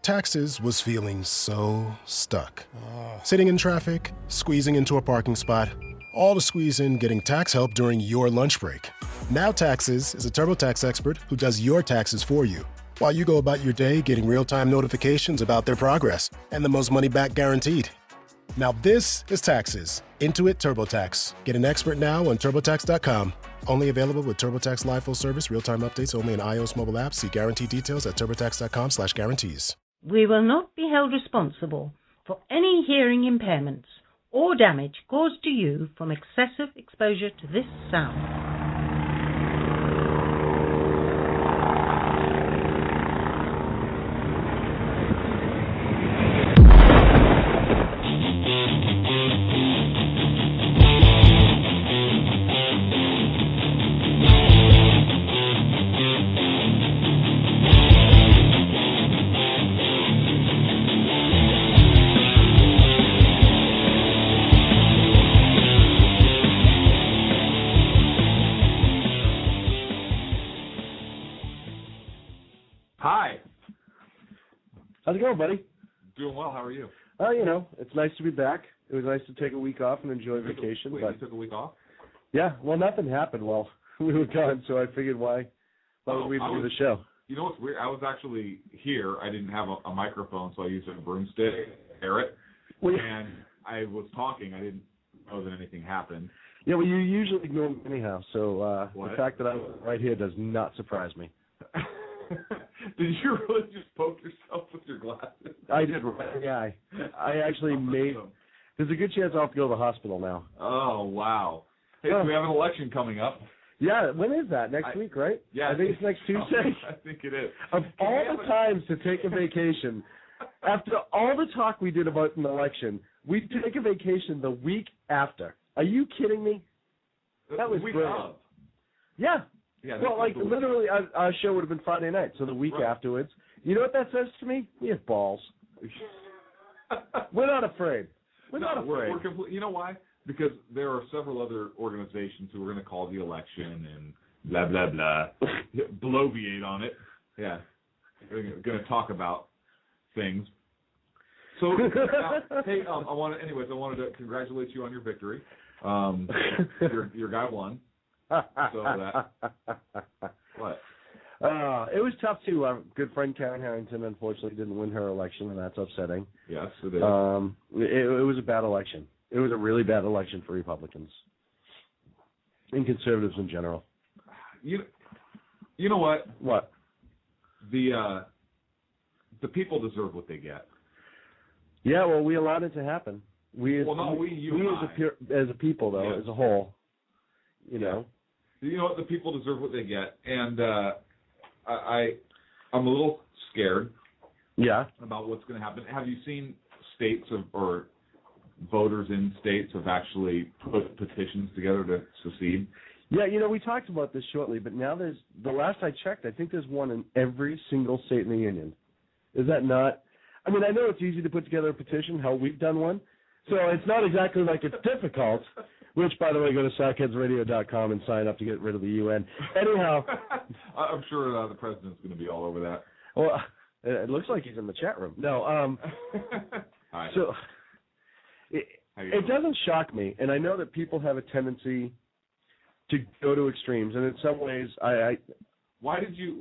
Taxes was feeling so stuck. Sitting in traffic, squeezing into a parking spot, all to squeeze in getting tax help during your lunch break. Now Taxes is a TurboTax expert who does your taxes for you, while you go about your day getting real-time notifications about their progress and the most money back guaranteed. Now this is Taxes. Intuit TurboTax. Get an expert now on TurboTax.com. Only available with TurboTax Live Full Service, real-time updates only in iOS mobile apps. See guarantee details at TurboTax.com/guarantees. We will not be held responsible for any hearing impairments or damage caused to you from excessive exposure to this sound. How's it going, buddy? Doing well. How are you? It's nice to be back. It was nice to take a week off and enjoy vacation. You took a week off? Yeah, well, nothing happened while we were gone, so I figued why would we do the show? You know what's weird? I was actually here. I didn't have a microphone, so I used a broomstick to air it. And I was talking. I didn't know that anything happened. Yeah, well, you usually ignore me anyhow, so the fact that I'm right here does not surprise me. Did you really just poke yourself with your glasses? I did, right in the eye. I actually there's a good chance I'll have to go to the hospital now. Oh, wow. Hey, so we have an election coming up. Yeah, when is that? Next week, right? Yeah. I think it's next Tuesday. I think it is. Of all the times to take a vacation, after all the talk we did about an election, we take a vacation the week after. Are you kidding me? That was brilliant. Yeah. Yeah, well, literally, our show would have been Friday night, so the week afterwards. You know what that says to me? We have balls. We're not afraid. We're not afraid. You know why? Because there are several other organizations who are going to call the election and blah, blah, blah, bloviate on it. Yeah. They're going to talk about things. So, hey, I wanted to congratulate you on your victory. Your guy won. So what? It was tough too. Our good friend Karen Harrington unfortunately didn't win her election, and that's upsetting. Yes, it is. It was a bad election. It was a really bad election for Republicans and conservatives in general. You know what? What? The people deserve what they get. Yeah, well, we allowed it to happen. We as a people, though, as a whole, you know. You know what? The people deserve what they get, and I'm a little scared. Yeah. About what's going to happen. Have you seen states or voters in states have actually put petitions together to secede? Yeah, we talked about this shortly, but now the last I checked, I think there's one in every single state in the union. Is that not? I mean, I know it's easy to put together a petition. Hell, we've done one. So it's not exactly like it's difficult. Which, by the way, go to sackheadsradio.com and sign up to get rid of the UN. Anyhow. I'm sure the president's going to be all over that. Well, it looks like he's in the chat room. No. Hi. So it doesn't shock me, and I know that people have a tendency to go to extremes, and in some ways Why did you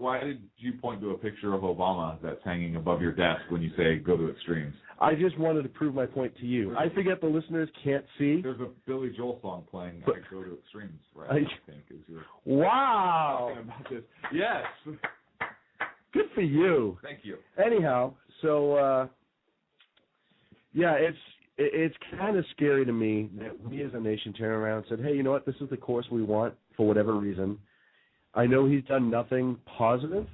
point to a picture of Obama that's hanging above your desk when you say go to extremes? I just wanted to prove my point to you. I forget the listeners can't see. There's a Billy Joel song playing, I Go to Extremes, right? I think is your wow. Talking about this. Yes. Good for you. Thank you. Anyhow, so it's kind of scary to me that we as a nation turn around and said, hey, you know what? This is the course we want for whatever reason. I know he's done nothing positive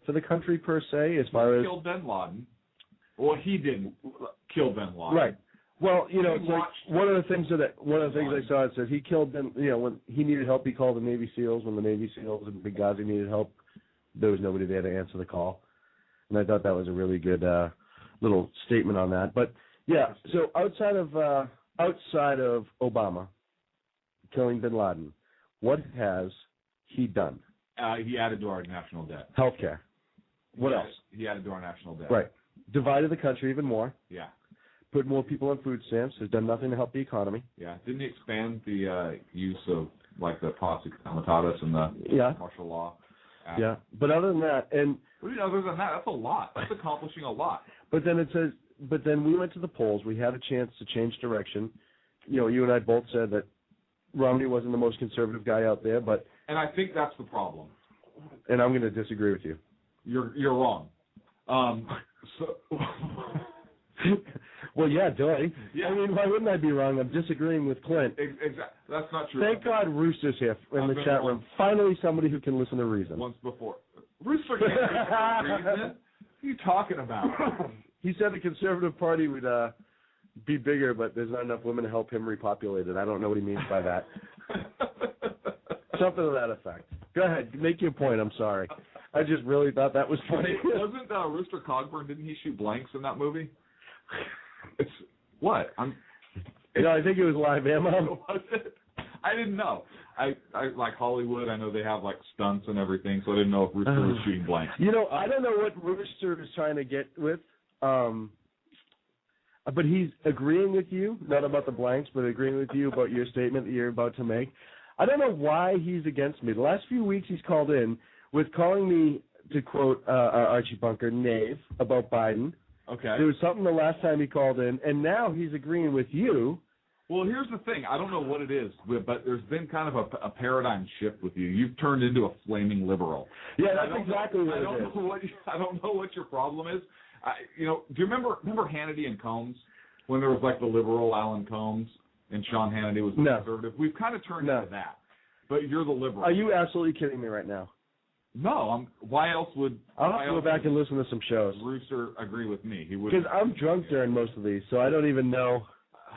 for the country per se as far as killed bin Laden. Well, he didn't kill bin Laden. Right. Well, it's like one of the things I saw, it says he killed bin. When he needed help, he called the Navy SEALs. When the Navy SEAls and Benghazi needed help, there was nobody there to answer the call. And I thought that was a really good little statement on that. But yeah, so outside of Obama killing bin Laden, what has he done? He added to our national debt. Healthcare. What else? He added to our national debt. Right. divided the country even more, Yeah. put more people on food stamps, has done nothing to help the economy. Yeah. Didn't he expand the use of like the posse comitatus and the martial law? Yeah. But other than that, and Other than that, that's a lot. That's accomplishing a lot. but then it says, but then we went to the polls. We had a chance to change direction. You know, you and I both said that Romney wasn't the most conservative guy out there, And I think that's the problem. and I'm going to disagree with you. You're wrong. So. Well, yeah, duh. Yeah. I mean, why wouldn't I be wrong? I'm disagreeing with Clint. Exactly. That's not true. Thank God Rooster's here in the chat room. Finally, somebody who can listen to reason. Once before. Rooster can't reason. What are you talking about? He said the Conservative Party would be bigger, but there's not enough women to help him repopulate it. I don't know what he means by that. Something to that effect. Go ahead. Make your point. I'm sorry. I just really thought that was funny. Wasn't Rooster Cogburn, didn't he shoot blanks in that movie? It's what? I think it was live ammo. Was it? I didn't know. I like Hollywood. I know they have like stunts and everything, so I didn't know if Rooster was shooting blanks. You know, I don't know what Rooster is trying to get with, but he's agreeing with you, not about the blanks, but agreeing with you about your statement that you're about to make. I don't know why he's against me. The last few weeks he's called in with calling me, to quote Archie Bunker, knave about Biden. Okay. There was something the last time he called in, and now he's agreeing with you. Well, here's the thing. I don't know what it is, but there's been kind of a paradigm shift with you. You've turned into a flaming liberal. Yeah, that's exactly what it is. I don't know what your problem is. Do you remember Hannity and Combs when there was like the liberal Alan Combs and Sean Hannity was the conservative? We've kind of turned into that. But you're the liberal. Are you absolutely kidding me right now? No, why else would I'll have to go back and listen to some shows. Rooster agree with me? He would, because I'm drunk during most of these, so I don't even know.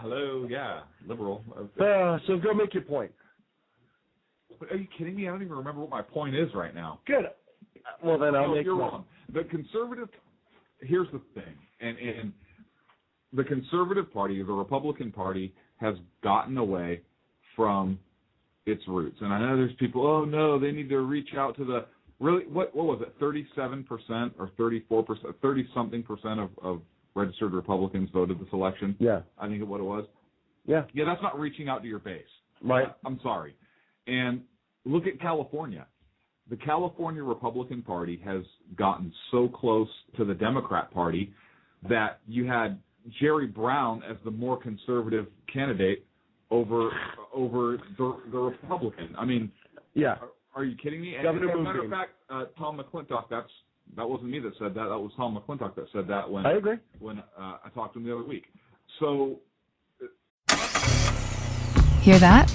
Hello, yeah, liberal. So go make your point. Are you kidding me? I don't even remember what my point is right now. Good. Well, then I'll make. You're wrong. The conservative. Here's the thing, and the Conservative Party, the Republican Party, has gotten away from its roots. And I know there's people. Oh no, they need to reach out to the. Really, what was it? 37% or 34%, 30-something% of registered Republicans voted this election. Yeah, I think what it was. Yeah, that's not reaching out to your base. Right. I'm sorry. And look at California. The California Republican Party has gotten so close to the Democrat Party that you had Jerry Brown as the more conservative candidate over the Republican. I mean, yeah. Are you kidding me? Governor as a matter of fact, Tom McClintock, that wasn't me that said that. That was Tom McClintock that said that when I agree. When I talked to him the other week. So, hear that?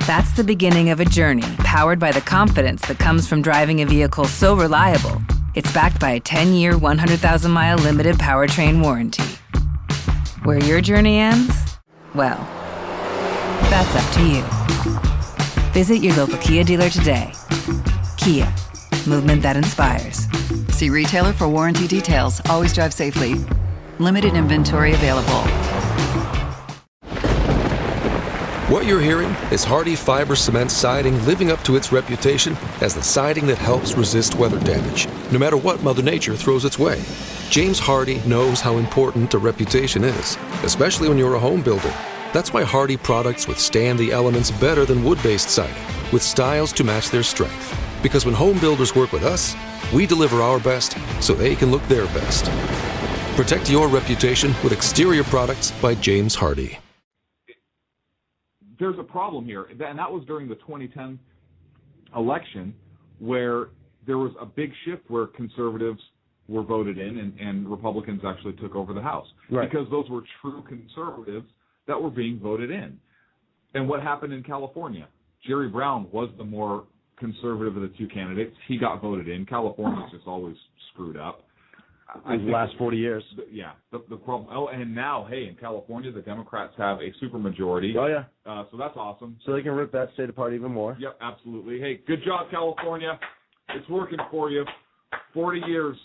That's the beginning of a journey powered by the confidence that comes from driving a vehicle so reliable, it's backed by a 10-year, 100,000-mile limited powertrain warranty. Where your journey ends? Well, that's up to you. Visit your local Kia dealer today. Kia, movement that inspires. See retailer for warranty details. Always drive safely. Limited inventory available. What you're hearing is Hardie Fiber Cement Siding living up to its reputation as the siding that helps resist weather damage, no matter what Mother Nature throws its way. James Hardie knows how important a reputation is, especially when you're a home builder. That's why Hardie products withstand the elements better than wood-based siding, with styles to match their strength. Because when home builders work with us, we deliver our best so they can look their best. Protect your reputation with exterior products by James Hardie. There's a problem here, and that was during the 2010 election where there was a big shift where conservatives were voted in and Republicans actually took over the House. Right. Because those were true conservatives that were being voted in. And what happened in California? Jerry Brown was the more conservative of the two candidates. He got voted in. California's just always screwed up. The last 40 years. Yeah. The problem. Oh, and now, hey, in California, the Democrats have a supermajority. Oh, yeah. So that's awesome. So they can rip that state apart even more. Yep, absolutely. Hey, good job, California. It's working for you. 40 years,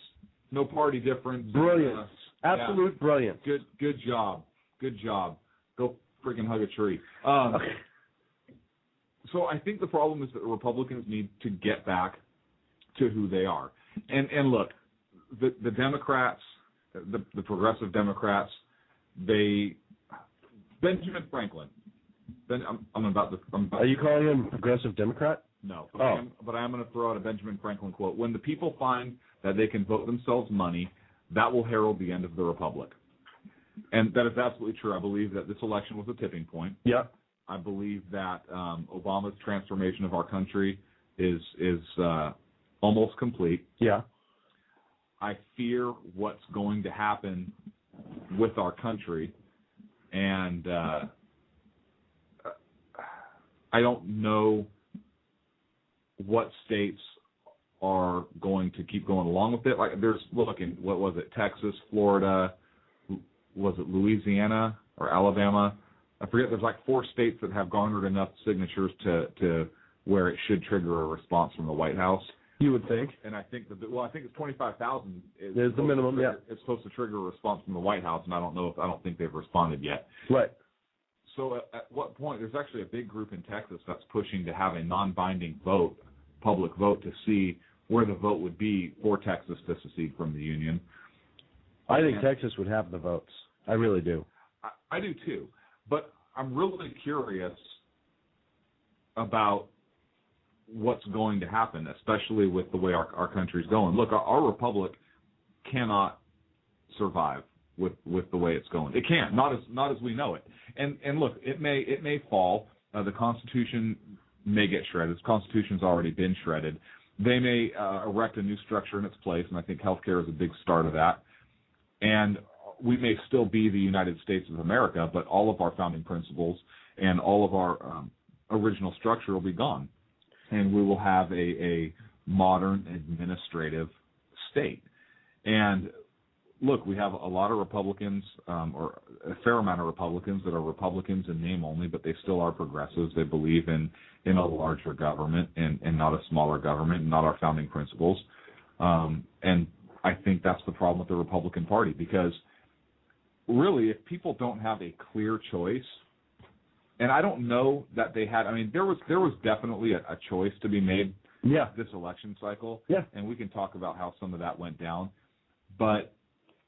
no party difference. Brilliant. Absolute brilliance. Good job. Good job. Go freaking hug a tree. So I think the problem is that the Republicans need to get back to who they are. And look, the Democrats the progressive Democrats, Benjamin Franklin. Are you calling him a progressive Democrat? No. Oh. But I am going to throw out a Benjamin Franklin quote. When the people find that they can vote themselves money, that will herald the end of the republic. And that is absolutely true. I believe that this election was a tipping point. Yeah. I believe that Obama's transformation of our country is almost complete. Yeah. I fear what's going to happen with our country, and I don't know what states are going to keep going along with it. Like what was it, Texas, Florida, was it Louisiana or Alabama? I forget. There's like 4 states that have garnered enough signatures to where it should trigger a response from the White House. You would think. And I think I think it's 25,000. There's the minimum. Yeah. It's supposed to trigger a response from the White House, and I don't think they've responded yet. Right. So at what point? There's actually a big group in Texas that's pushing to have a non-binding vote, public vote, to see where the vote would be for Texas to secede from the Union. I think Texas would have the votes. I really do. I do too. But I'm really curious about what's going to happen, especially with the way our country's going. Look, our republic cannot survive with the way it's going. It can't, not as we know it. And look, it may fall. The Constitution may get shredded. The Constitution's already been shredded. They may erect a new structure in its place, and I think healthcare is a big start of that. And we may still be the United States of America, but all of our founding principles and all of our original structure will be gone, and we will have a modern administrative state. And look, we have a lot of Republicans, or a fair amount of Republicans that are Republicans in name only, but they still are progressives. They believe in a larger government and not a smaller government, and not our founding principles. And I think that's the problem with the Republican Party, because really, if people don't have a clear choice, and I don't know that they had. I mean, there was definitely a choice to be made this election cycle, and we can talk about how some of that went down. But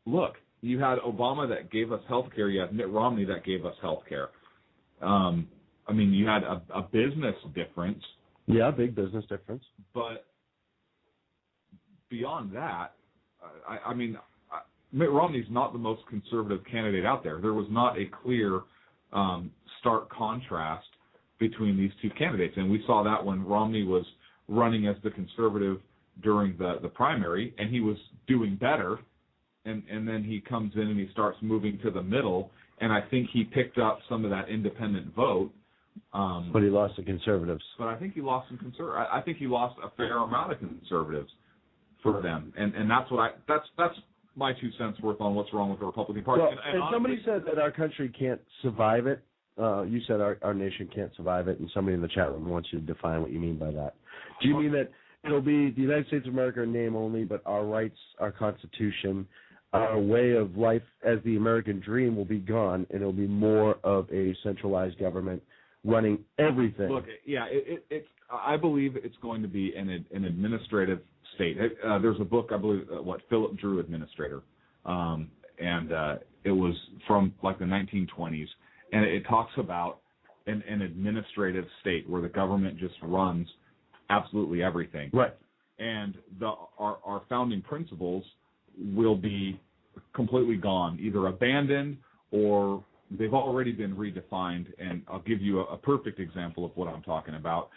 look, you had Obama that gave us health care. You had Mitt Romney that gave us health care. I mean, you had a business difference. Yeah, big business difference. But beyond that, I mean, Mitt Romney's not the most conservative candidate out there. There was not a clear stark contrast between these two candidates. And we saw that when Romney was running as the conservative during the primary, and he was doing better. And then he comes in and he starts moving to the middle, and I think he picked up some of that independent vote. But he lost the conservatives. But I think he lost some I think he lost a fair amount of conservatives for them, and that's my 2 cents worth on what's wrong with the Republican Party. Well, and somebody said that our country can't survive it. You said our nation can't survive it, and somebody in the chat room wants you to define what you mean by that. Do you mean that it'll be the United States of America in name only, but our rights, our Constitution, our way of life as the American dream will be gone, and it'll be more of a centralized government running everything? Look, yeah, it's. I believe it's going to be an administrative state. There's a book, I believe, Philip Drew, Administrator, and it was from like the 1920s, and it talks about an administrative state where the government just runs absolutely everything. Right. And our founding principles will be completely gone, either abandoned or they've already been redefined. And I'll give you a perfect example of what I'm talking about.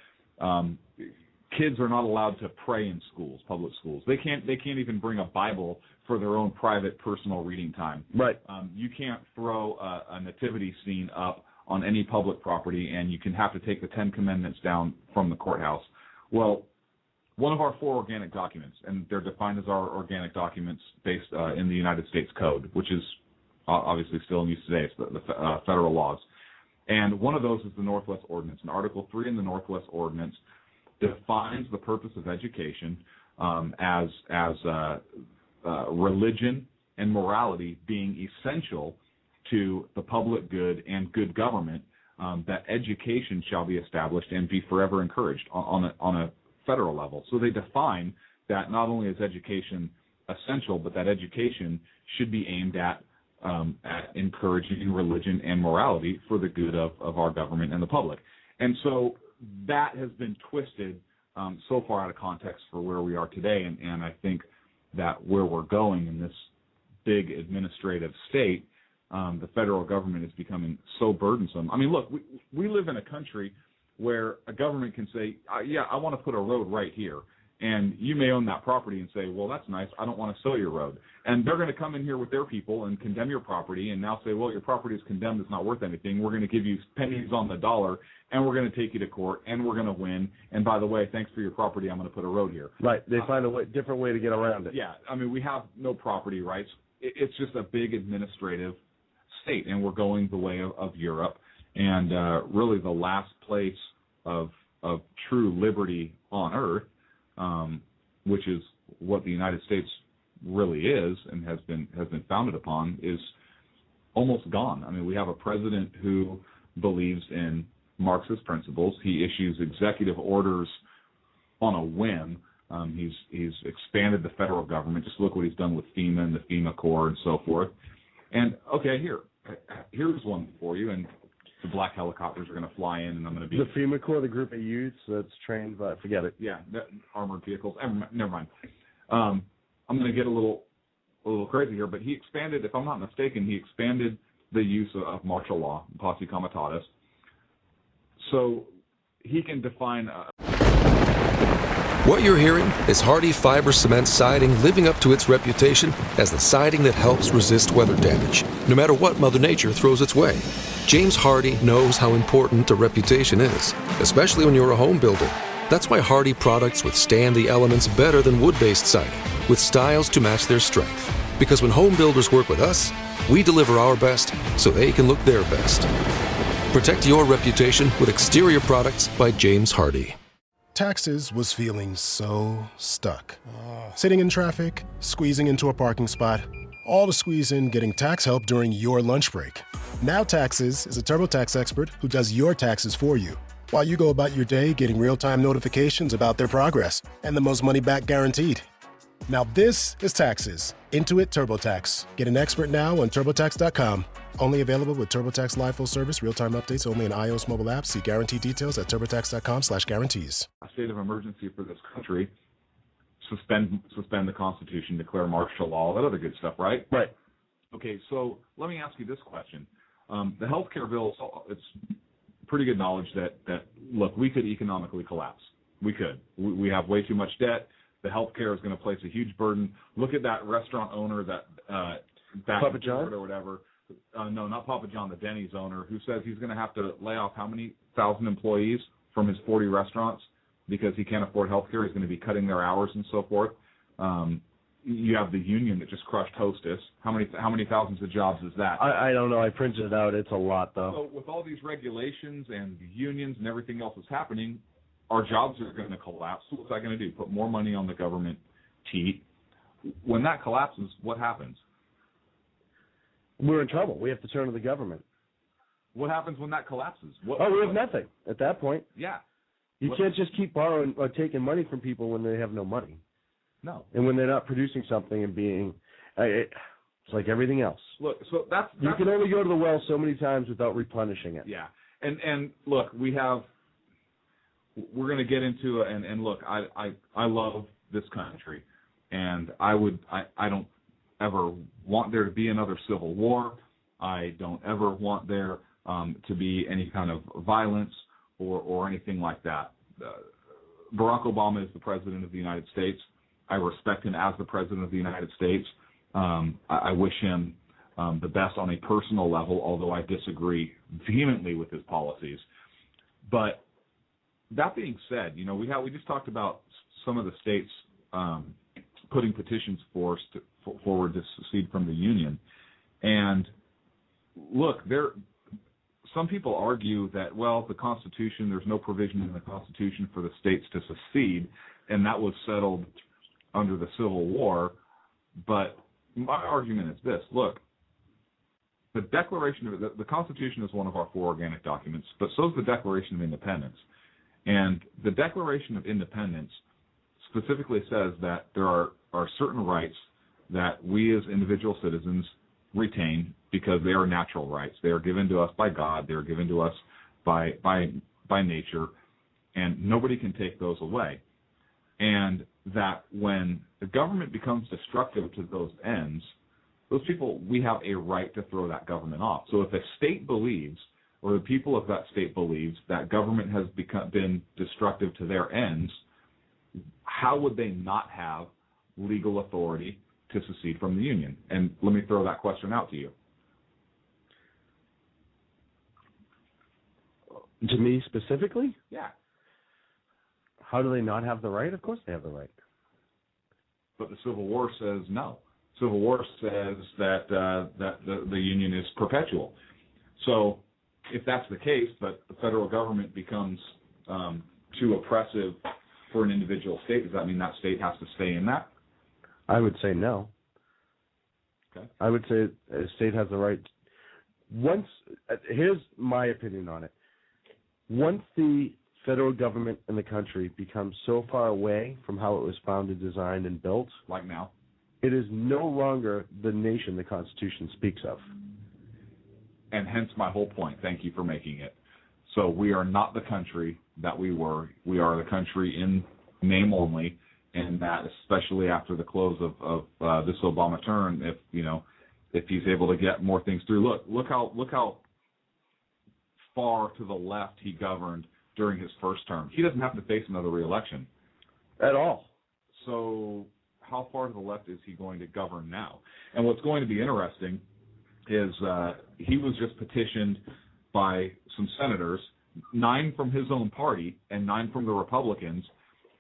Kids are not allowed to pray in schools, public schools. They can't even bring a Bible for their own private, personal reading time. Right. You can't throw a nativity scene up on any public property, and you can have to take the 10 Commandments down from the courthouse. Well, one of our 4 organic documents, and they're defined as our organic documents based in the United States Code, which is obviously still in use today. It's the federal laws. And one of those is the Northwest Ordinance. And Article 3 in the Northwest Ordinance defines the purpose of education as religion and morality being essential to the public good and good government, that education shall be established and be forever encouraged on a federal level. So they define that not only is education essential, but that education should be aimed at encouraging religion and morality for the good of our government and the public. And so that has been twisted so far out of context for where we are today, and I think that where we're going in this big administrative state, the federal government is becoming so burdensome. I mean, look, we live in a country where a government can say, yeah, I want to put a road right here. And you may own that property and say, well, that's nice, I don't want to sell your road. And they're going to come in here with their people and condemn your property and now say, well, your property is condemned, it's not worth anything. We're going to give you pennies on the dollar, and we're going to take you to court, and we're going to win. And by the way, thanks for your property, I'm going to put a road here. Right. They find different way to get around it. Yeah. I mean, we have no property rights. It's just a big administrative state, and we're going the way of Europe. And really the last place of true liberty on earth, which is what the United States really is and has been founded upon, is almost gone. I mean, we have a president who believes in Marxist principles. He issues executive orders on a whim. He's expanded the federal government. Just look what he's done with FEMA and the FEMA Corps and so forth. And okay, here's one for you. And the black helicopters are going to fly in, and I'm going to be... The FEMA Corps, the group of youths that's trained by... Forget it. Yeah, armored vehicles. Never mind. I'm going to get a little crazy here, but he expanded, if I'm not mistaken, he expanded the use of martial law, posse comitatus, so he can define... What you're hearing is Hardie Fiber Cement Siding living up to its reputation as the siding that helps resist weather damage, no matter what Mother Nature throws its way. James Hardie knows how important a reputation is, especially when you're a home builder. That's why Hardie products withstand the elements better than wood-based siding, with styles to match their strength. Because when home builders work with us, we deliver our best so they can look their best. Protect your reputation with exterior products by James Hardie. Taxes was feeling so stuck. Sitting in traffic, squeezing into a parking spot, all to squeeze in getting tax help during your lunch break. Now Taxes is a TurboTax expert who does your taxes for you, while you go about your day getting real-time notifications about their progress and the most money back guaranteed. Now this is Taxes. Intuit TurboTax. Get an expert now on TurboTax.com. Only available with TurboTax Live Full Service, real-time updates only in iOS mobile apps. See guarantee details at TurboTax.com/guarantees. A state of emergency for this country, suspend the Constitution, declare martial law, that other good stuff, right? Right. Okay, so let me ask you this question. The health care bill, it's pretty good knowledge that, look, we could economically collapse. We could. We have way too much debt. The health care is going to place a huge burden. Look at that restaurant owner that back Papa in John? or whatever. No, not Papa John, the Denny's owner, who says he's going to have to lay off how many thousand employees from his 40 restaurants because he can't afford health care. He's going to be cutting their hours and so forth. You have the union that just crushed Hostess. How many thousands of jobs is that? I don't know. I printed it out. It's a lot, though. So with all these regulations and unions and everything else that's happening, our jobs are going to collapse. So what's that going to do? Put more money on the government teat. When that collapses, what happens? We're in trouble. We have to turn to the government. What happens when that collapses? We have nothing at that point. Yeah. You can't just keep borrowing or taking money from people when they have no money. No. And when they're not producing something and being, it's like everything else. Look, so that's you can only go to the well so many times without replenishing it. Yeah. And look, we're going to get into it, and look, I love this country, and I don't ever want there to be another civil war. I don't ever want there to be any kind of violence or anything like that. Barack Obama is the president of the United States. I respect him as the president of the United States. I wish him the best on a personal level, although I disagree vehemently with his policies. But that being said, we just talked about some of the states putting petitions forward to secede from the union. And look, some people argue that, well, the Constitution, there's no provision in the Constitution for the states to secede, and that was settled under the Civil War. But my argument is this. Look, the Declaration of the Constitution is one of our 4 organic documents, but so is the Declaration of Independence. And the Declaration of Independence specifically says that there are certain rights that we as individual citizens retain because they are natural rights. They are given to us by God. They are given to us by nature, and nobody can take those away. And that when the government becomes destructive to those ends, those people, we have a right to throw that government off. So if a state believes, or the people of that state believes, that government has been destructive to their ends, how would they not have legal authority to secede from the Union? And let me throw that question out to you. To me specifically? Yeah. How do they not have the right? Of course they have the right. But the Civil War says no. Civil War says that the Union is perpetual. So if that's the case, but the federal government becomes too oppressive for an individual state, does that mean that state has to stay in that? I would say no. Okay. I would say a state has the right. Here's my opinion on it. Once the federal government in the country becomes so far away from how it was founded, designed, and built, like now, it is no longer the nation the Constitution speaks of. And hence my whole point. Thank you for making it. So we are not the country that we were. We are the country in name only, and that especially after the close of this Obama term, if he's able to get more things through. Look how far to the left he governed during his first term. He doesn't have to face another re-election at all. So how far to the left is he going to govern now? And what's going to be interesting is he was just petitioned by some senators, 9 from his own party and 9 from the Republicans,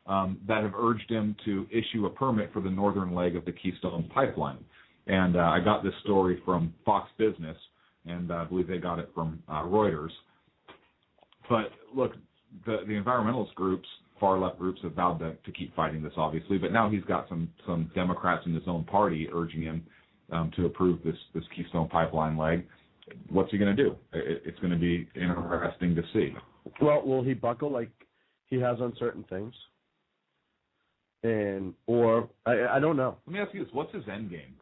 that have urged him to issue a permit for the northern leg of the Keystone Pipeline. And I got this story from Fox Business, and I believe they got it from Reuters. But look, the environmentalist groups, far left groups, have vowed to keep fighting this, obviously. But now he's got some Democrats in his own party urging him to approve this Keystone Pipeline leg. What's he going to do? It's going to be interesting to see. Well, will he buckle like he has on certain things? Or I don't know. Let me ask you this: what's his end game?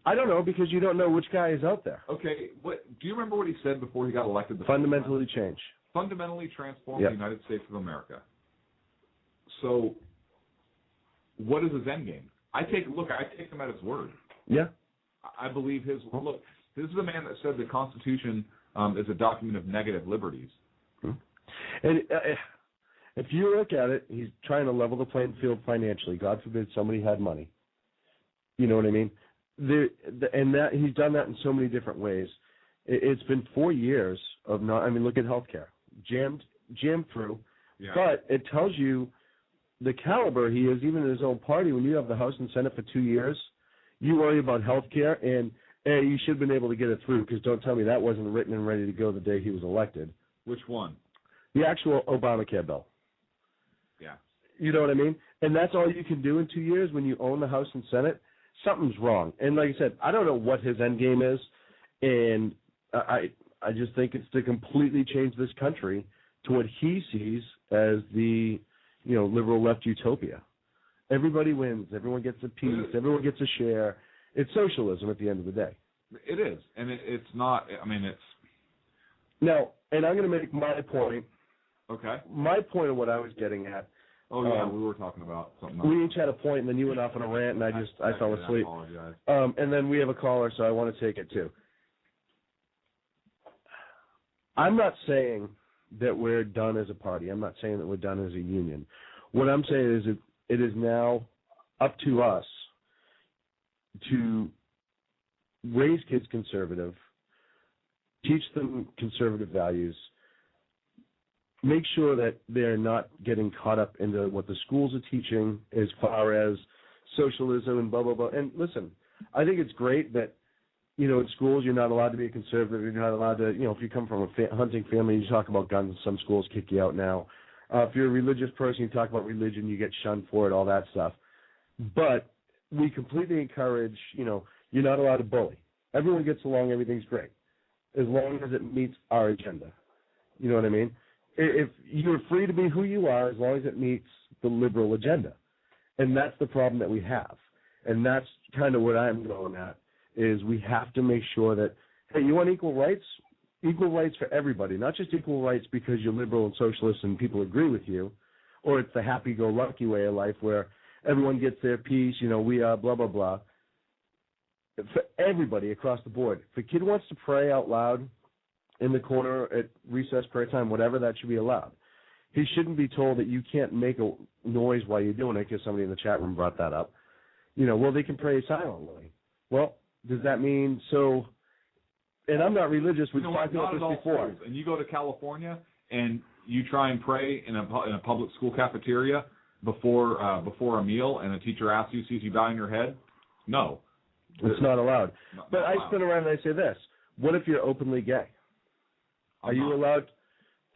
I don't know, because you don't know which guy is out there. Okay, do you remember what he said before he got elected? Fundamentally change. Fundamentally transform Yep. the United States of America. So, what is his end game? I take him at his word. Yeah. I believe his look. This is the man that said the Constitution is a document of negative liberties. And if you look at it, he's trying to level the playing field financially. God forbid somebody had money. You know what I mean? And that he's done that in so many different ways. It's been 4 years of not. I mean, look at healthcare, jammed through. Yeah. But it tells you the caliber he is, even in his own party. When you have the House and Senate for 2 years, you worry about healthcare, and you should have been able to get it through. Because don't tell me that wasn't written and ready to go the day he was elected. Which one? The actual Obamacare bill. Yeah. You know what I mean? And that's all you can do in 2 years when you own the House and Senate. Something's wrong. And like I said, I don't know what his end game is, and I just think it's to completely change this country to what he sees as the liberal left utopia. Everybody wins. Everyone gets a piece. Everyone gets a share. It's socialism at the end of the day. It is, and it's not. I mean, it's now. And I'm going to make my point. Okay. My point of what I was getting at. Oh yeah, we were talking about something else. We each had a point, and then you went off on a rant, and I fell asleep. I apologize. And then we have a caller, so I want to take it too. I'm not saying that we're done as a party. I'm not saying that we're done as a union. What I'm saying is it is now up to us to raise kids conservative, teach them conservative values, make sure that they're not getting caught up into what the schools are teaching as far as socialism and blah, blah, blah. And listen, I think it's great that, in schools you're not allowed to be a conservative. You're not allowed to, if you come from a hunting family, you talk about guns, some schools kick you out now. If you're a religious person, you talk about religion, you get shunned for it, all that stuff. But we completely encourage, you're not allowed to bully. Everyone gets along, everything's great, as long as it meets our agenda. You know what I mean? If you're free to be who you are, as long as it meets the liberal agenda. And that's the problem that we have. And that's kind of what I'm going at, is we have to make sure that, hey, you want equal rights? Equal rights for everybody, not just equal rights because you're liberal and socialist and people agree with you, or it's the happy-go-lucky way of life where everyone gets their piece, we are blah, blah, blah. For everybody across the board. If a kid wants to pray out loud in the corner at recess, prayer time, whatever, that should be allowed. He shouldn't be told that you can't make a noise while you're doing it, because somebody in the chat room brought that up. Well, they can pray silently. Well, does that mean so? And I'm not religious. We've talked about this before. Schools. And you go to California and you try and pray in a public school cafeteria before a meal, and a teacher asks you, sees you bowing your head. No, it's not allowed. But I spin around and I say this: what if you're openly gay? Are you allowed?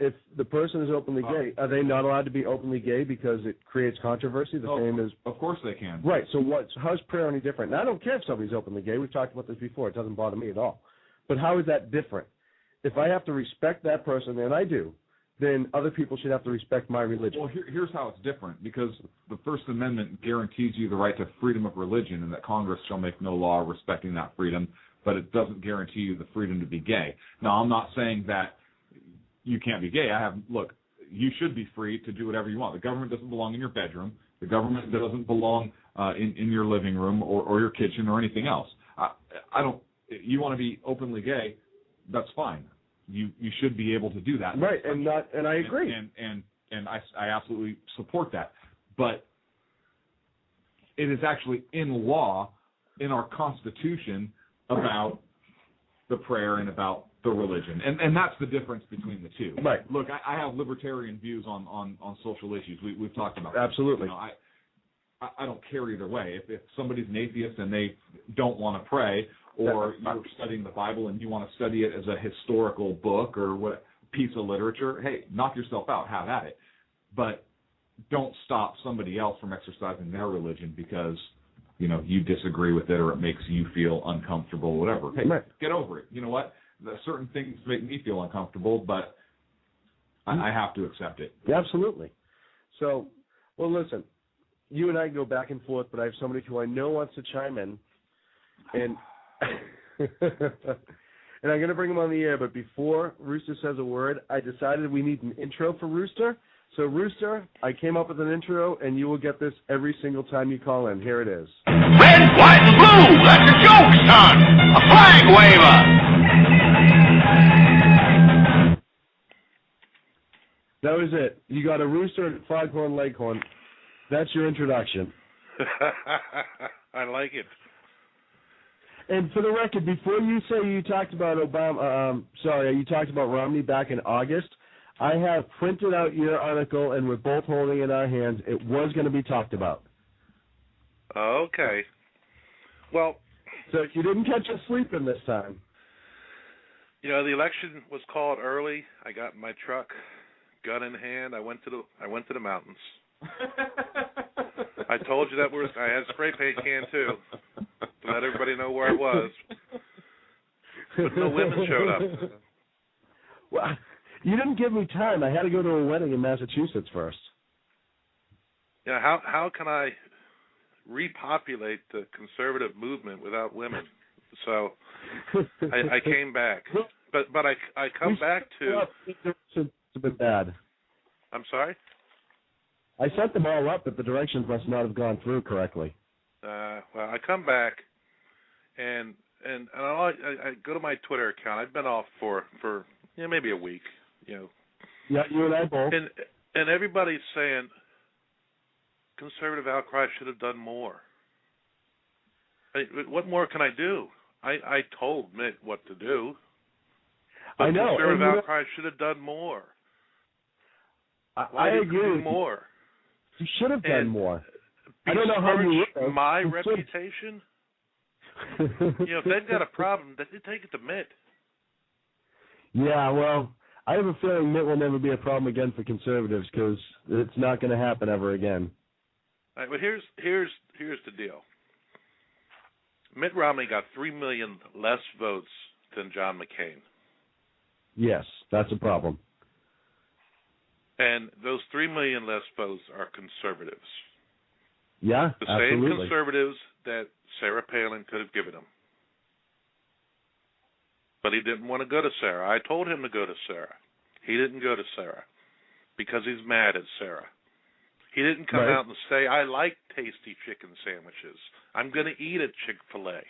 If the person is openly gay, are they not allowed to be openly gay because it creates controversy? Same as, of course they can. Right. So how's prayer any different? And I don't care if somebody's openly gay. We've talked about this before. It doesn't bother me at all. But how is that different? If I have to respect that person, and I do, then other people should have to respect my religion. Well, here's how it's different, because the First Amendment guarantees you the right to freedom of religion, and that Congress shall make no law respecting that freedom, but it doesn't guarantee you the freedom to be gay. Now, I'm not saying that you can't be gay. Look, you should be free to do whatever you want. The government doesn't belong in your bedroom. The government doesn't belong in your living room or your kitchen or anything else. You want to be openly gay, that's fine. You should be able to do that. Right, and I agree. And I absolutely support that. But it is actually in law, in our Constitution, about the prayer and about the religion. And that's the difference between the two. Right. Look, I have libertarian views on social issues. We've talked about that. Absolutely. I don't care either way. If somebody's an atheist and they don't want to pray, or you're studying the Bible and you want to study it as a historical book or what piece of literature, hey, knock yourself out, have at it. But don't stop somebody else from exercising their religion because you disagree with it or it makes you feel uncomfortable, whatever. Hey, get over it. You know what? Certain things make me feel uncomfortable, but I have to accept it. Absolutely. So, well, listen, you and I go back and forth, but I have somebody who I know wants to chime in, and and I'm going to bring him on the air, but before Rooster says a word, I decided we need an intro for Rooster. So, Rooster, I came up with an intro, and you will get this every single time you call in. Here it is. Red, white, and blue, that's a joke, son! A flag waver! That was it. You got a rooster and a foghorn leghorn. That's your introduction. I like it. And for the record, before you say you talked about you talked about Romney back in August, I have printed out your article, and we're both holding it in our hands. It was going to be talked about. Okay. Well, so you didn't catch us sleeping this time. The election was called early. I got in my truck, gun in hand. I went to the mountains. I told you that I had a spray paint can too, to let everybody know where I was. But no women showed up. Well, you didn't give me time. I had to go to a wedding in Massachusetts first. How can I repopulate the conservative movement without women? So I came back, but I come back to. It's a bit bad. I'm sorry? I set them all up, but the directions must not have gone through correctly. Well, I come back, and I go to my Twitter account. I've been off for maybe a week. Yeah, you and I both. And everybody's saying conservative outcry should have done more. What more can I do? I told Mitt what to do. But I know. Conservative outcry should have done more. I agree. Do more. You should have done more. I don't know how you would. My reputation. If they've got a problem, they take it to Mitt. Yeah, well, I have a feeling Mitt will never be a problem again for conservatives because it's not going to happen ever again. All right, but here's the deal. Mitt Romney got 3 million less votes than John McCain. Yes, that's a problem. And those 3 million less votes are conservatives. Yeah, The absolutely. same conservatives that Sarah Palin could have given him. But he didn't want to go to Sarah. I told him to go to Sarah. He didn't go to Sarah because he's mad at Sarah. He didn't come out and say, I like tasty chicken sandwiches. I'm going to eat at Chick-fil-A.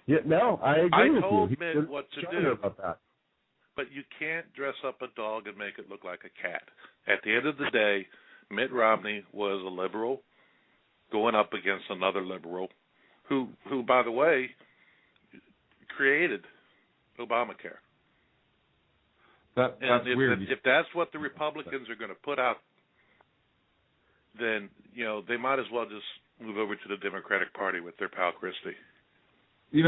Yeah, no, I agree with you. I told He Mitt was what to charming do. about that. But you can't dress up a dog and make it look like a cat. At the end of the day, Mitt Romney was a liberal going up against another liberal who by the way, created Obamacare. That's weird. If that's what the Republicans are going to put out, then they might as well just move over to the Democratic Party with their pal Christie. They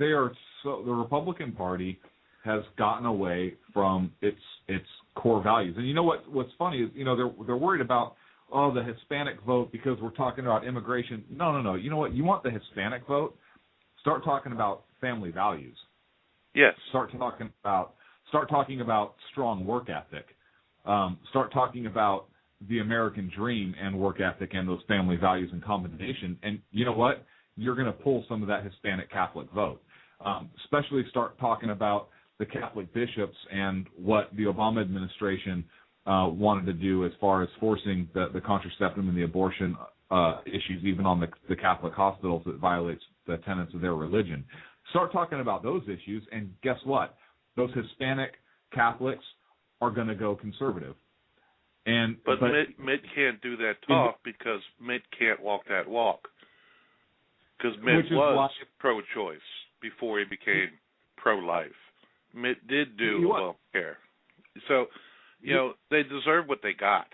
are so the Republican Party has gotten away from its core values. And you know what's funny is they're worried about the Hispanic vote because we're talking about immigration. No. You know what? You want the Hispanic vote? Start talking about family values. Yes. Start talking about strong work ethic. Start talking about the American dream and work ethic and those family values in combination. And you know what? You're going to pull some of that Hispanic Catholic vote. Especially start talking about the Catholic bishops and what the Obama administration wanted to do as far as forcing the contraceptive and the abortion issues, even on the Catholic hospitals that violates the tenets of their religion. Start talking about those issues, and guess what? Those Hispanic Catholics are going to go conservative. But Mitt can't do that talk because Mitt can't walk that walk. Because Mitt was pro-choice before he became pro-life. Mitt did do Obamacare. So, they deserve what they got.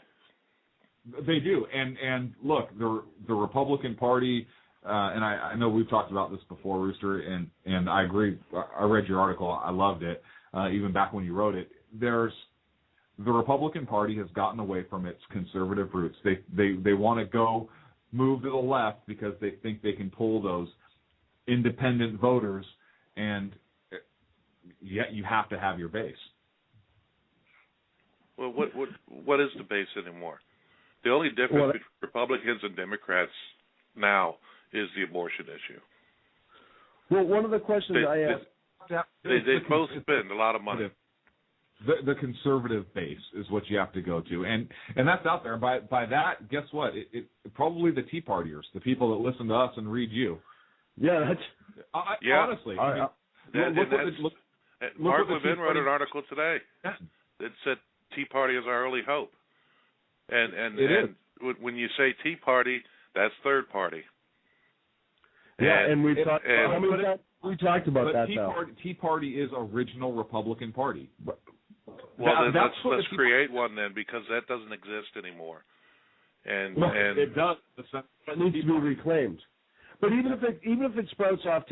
They do. And look, the Republican Party, and I know we've talked about this before, Rooster, and I agree. I read your article. I loved it, even back when you wrote it. The Republican Party has gotten away from its conservative roots. They want to move to the left because they think they can pull those independent voters, and yet you have to have your base. Well, what is the base anymore? The only difference between Republicans and Democrats now is the abortion issue. Well, one of the questions I asked... They both spend a lot of money. The conservative base is what you have to go to, and that's out there. By that, guess what? It probably the Tea Partiers, the people that listen to us and read you. Yeah, that's honestly. Mark Levin wrote an article today that said Tea Party is our only hope, and when you say Tea Party, that's third party. Yeah, and we talked about that. Tea Party is original Republican Party. Well, let's create one then, because that doesn't exist anymore. And it does. It needs to be reclaimed. But even if it sprouts off,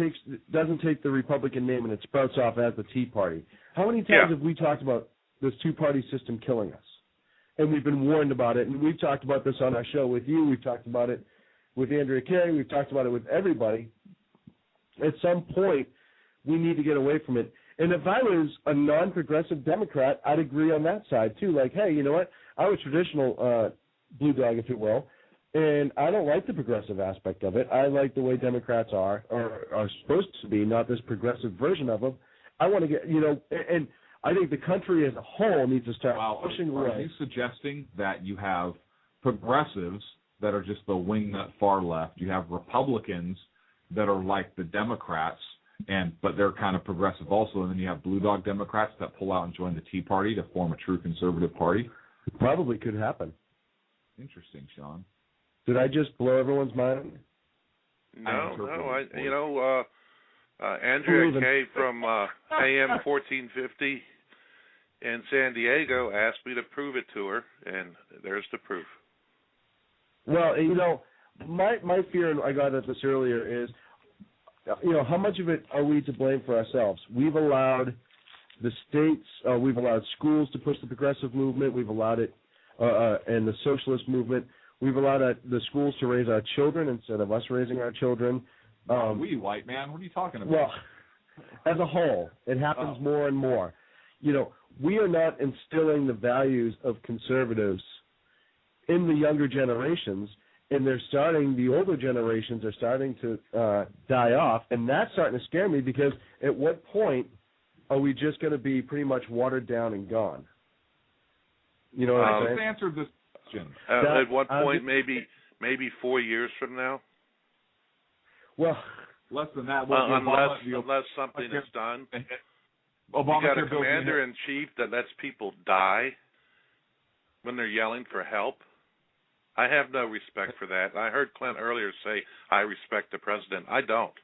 doesn't take the Republican name and it sprouts off as the Tea Party, how many times have we talked about this two-party system killing us? And we've been warned about it, and we've talked about this on our show with you. We've talked about it with Andrea Carey. We've talked about it with everybody. At some point, we need to get away from it. And if I was a non-progressive Democrat, I'd agree on that side, too. Like, hey, you know what? I'm a traditional blue dog, if you will, and I don't like the progressive aspect of it. I like the way Democrats are supposed to be, not this progressive version of them. I want to get, and I think the country as a whole needs to start pushing away. Are you suggesting that you have progressives that are just the wingnut far left? You have Republicans that are like the Democrats, but they're kind of progressive also, and then you have blue dog Democrats that pull out and join the Tea Party to form a true conservative party? It probably could happen. Interesting, Sean. Did I just blow everyone's mind? No. Andrea Kay from AM 1450 in San Diego asked me to prove it to her, and there's the proof. Well, my fear, and I got at this earlier, is, how much of it are we to blame for ourselves? We've allowed the states, we've allowed schools to push the progressive movement. We've allowed it, and the socialist movement. We've allowed the schools to raise our children instead of us raising our children. We white man, what are you talking about? Well, as a whole, it happens more and more. We are not instilling the values of conservatives in the younger generations, and the older generations are starting to die off, and that's starting to scare me because at what point are we just going to be pretty much watered down and gone? You know what I'm saying? Let's answer this question. At what point, maybe 4 years from now? Well, less than that. Unless something is done. You got a commander-in-chief that lets people die when they're yelling for help. I have no respect for that. I heard Clint earlier say, I respect the president. I don't.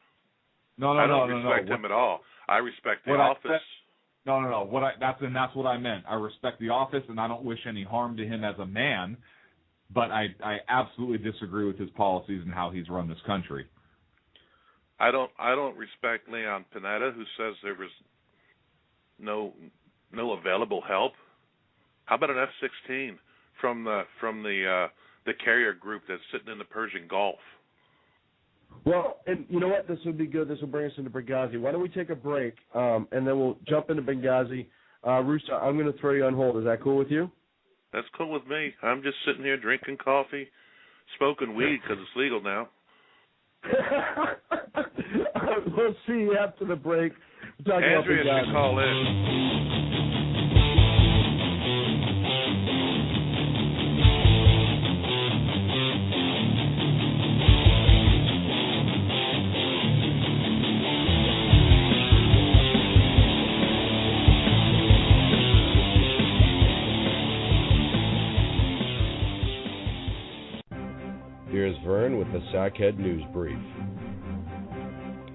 I don't respect him at all. I respect the office. That's what I meant. I respect the office, and I don't wish any harm to him as a man, but I absolutely disagree with his policies and how he's run this country. I don't respect Leon Panetta, who says there was no available help. How about an F-16 from the carrier group that's sitting in the Persian Gulf? Well, and you know what? This would be good. This will bring us into Benghazi. Why don't we take a break, and then we'll jump into Benghazi. Rooster, I'm going to throw you on hold. Is that cool with you? That's cool with me. I'm just sitting here drinking coffee, smoking weed because it's legal now. We'll see you after the break. Andrea should call in. Here's Vern with the Sackhead News Brief.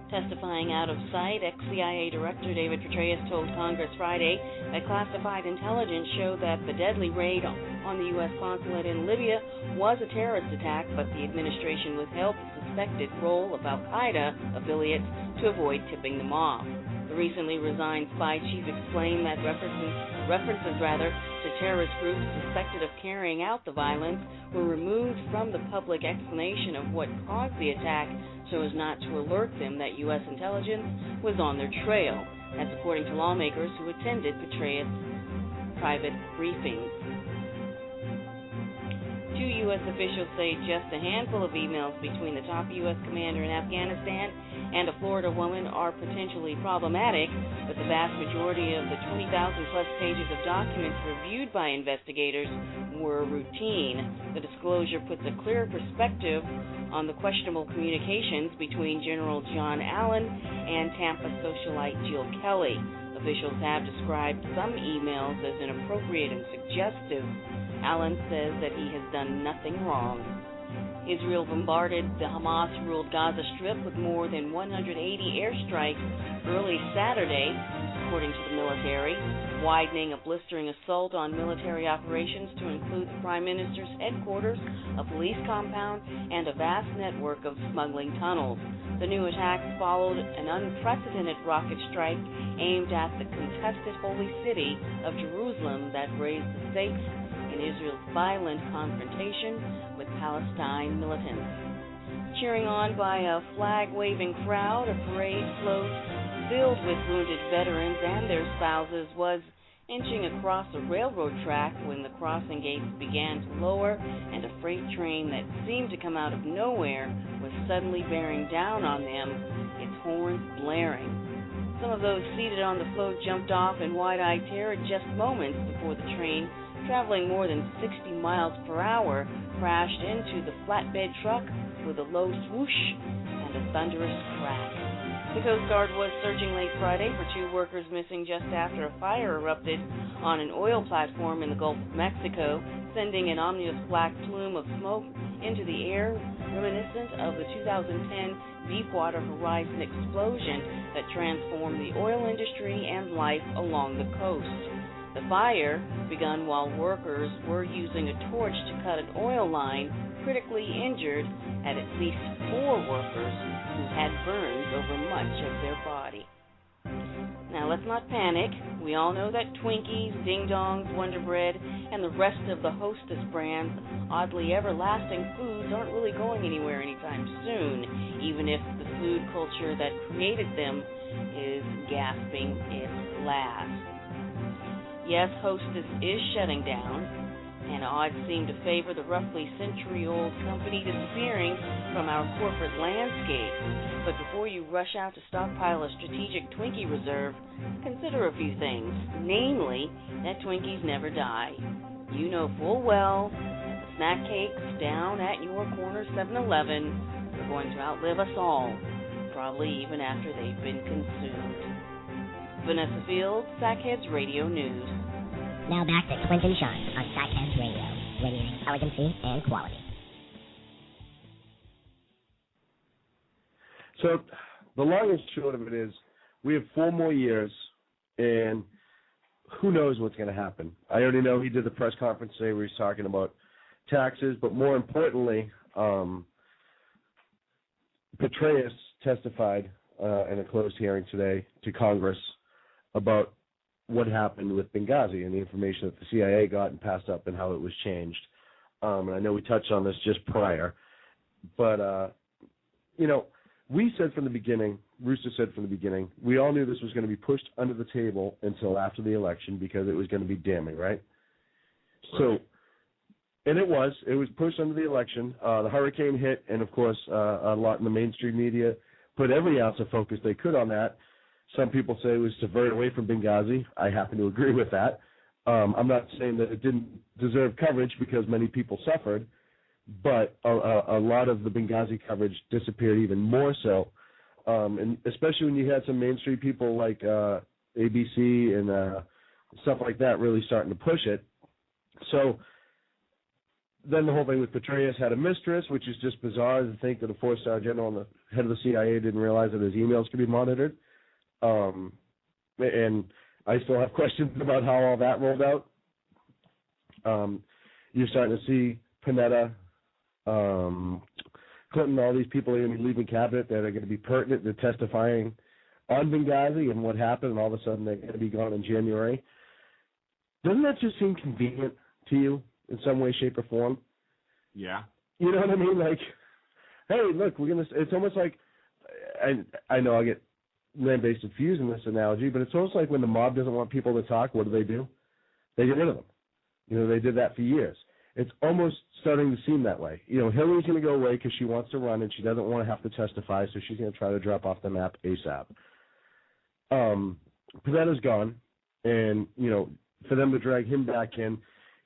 Testifying out of sight, ex-CIA Director David Petraeus told Congress Friday that classified intelligence showed that the deadly raid on the U.S. consulate in Libya was a terrorist attack, but the administration withheld the suspected role of al-Qaeda affiliates to avoid tipping them off. The recently resigned spy chief explained that references to terrorist groups suspected of carrying out the violence were removed from the public explanation of what caused the attack so as not to alert them that U.S. intelligence was on their trail. That's according to lawmakers who attended Petraeus' private briefings. Two U.S. officials say just a handful of emails between the top U.S. commander in Afghanistan and a Florida woman are potentially problematic, but the vast majority of the 20,000-plus pages of documents reviewed by investigators were routine. The disclosure puts a clear perspective on the questionable communications between General John Allen and Tampa socialite Jill Kelly. Officials have described some emails as inappropriate and suggestive. Allen says that he has done nothing wrong. Israel bombarded the Hamas-ruled Gaza Strip with more than 180 airstrikes early Saturday, according to the military, widening a blistering assault on military operations to include the Prime Minister's headquarters, a police compound, and a vast network of smuggling tunnels. The new attacks followed an unprecedented rocket strike aimed at the contested holy city of Jerusalem that raised the stakes in Israel's violent confrontation with Palestine militants. Cheering on by a flag-waving crowd, a parade float filled with wounded veterans and their spouses was inching across a railroad track when the crossing gates began to lower and a freight train that seemed to come out of nowhere was suddenly bearing down on them, its horns blaring. Some of those seated on the float jumped off in wide-eyed terror just moments before the train, traveling more than 60 miles per hour, crashed into the flatbed truck with a low swoosh and a thunderous crack. The Coast Guard was searching late Friday for two workers missing just after a fire erupted on an oil platform in the Gulf of Mexico, sending an ominous black plume of smoke into the air, reminiscent of the 2010 Deepwater Horizon explosion that transformed the oil industry and life along the coast. The fire, begun while workers were using a torch to cut an oil line, critically injured at least 4 workers who had burns over much of their body. Now, let's not panic. We all know that Twinkies, Ding Dongs, Wonder Bread, and the rest of the Hostess brand's oddly everlasting foods aren't really going anywhere anytime soon, even if the food culture that created them is gasping its last. Yes, Hostess is shutting down. and odds seem to favor the roughly century-old company disappearing from our corporate landscape. But before you rush out to stockpile a strategic Twinkie reserve, consider a few things, namely that Twinkies never die. You know full well that the snack cakes down at your corner 7-Eleven are going to outlive us all, probably even after they've been consumed. Vanessa Fields, Sackheads Radio News. Now back to Clinton Shine on Sackheads Radio, radiating elegancy and quality. So the long and short of it is we have 4 more years, and who knows what's going to happen. I already know he did the press conference today where he's talking about taxes, but more importantly, Petraeus testified in a closed hearing today to Congress about what happened with Benghazi and the information that the CIA got and passed up and how it was changed. And I know we touched on this just prior, but, we said from the beginning, Rooster said from the beginning, we all knew this was going to be pushed under the table until after the election because it was going to be damning, right? So, and it was pushed under the election. The hurricane hit, and of course, a lot in the mainstream media put every ounce of focus they could on that. Some people say it was diverted away from Benghazi. I happen to agree with that. I'm not saying that it didn't deserve coverage because many people suffered, but a lot of the Benghazi coverage disappeared even more so, and especially when you had some mainstream people like ABC and stuff like that really starting to push it. So then the whole thing with Petraeus had a mistress, which is just bizarre to think that a 4-star general and the head of the CIA didn't realize that his emails could be monitored. And I still have questions about how all that rolled out. You're starting to see Panetta, Clinton, all these people are going to be leaving cabinet that are going to be pertinent to testifying on Benghazi and what happened, and all of a sudden they're going to be gone in January. Doesn't that just seem convenient to you in some way, shape, or form? Yeah. You know what I mean? Like, hey, look, it's almost like, I know I get land-based and fused in this analogy, but it's almost like when the mob doesn't want people to talk, what do? They get rid of them. They did that for years. It's almost starting to seem that way. Hillary's going to go away because she wants to run and she doesn't want to have to testify, so she's going to try to drop off the map ASAP. Panetta's gone, and, for them to drag him back in,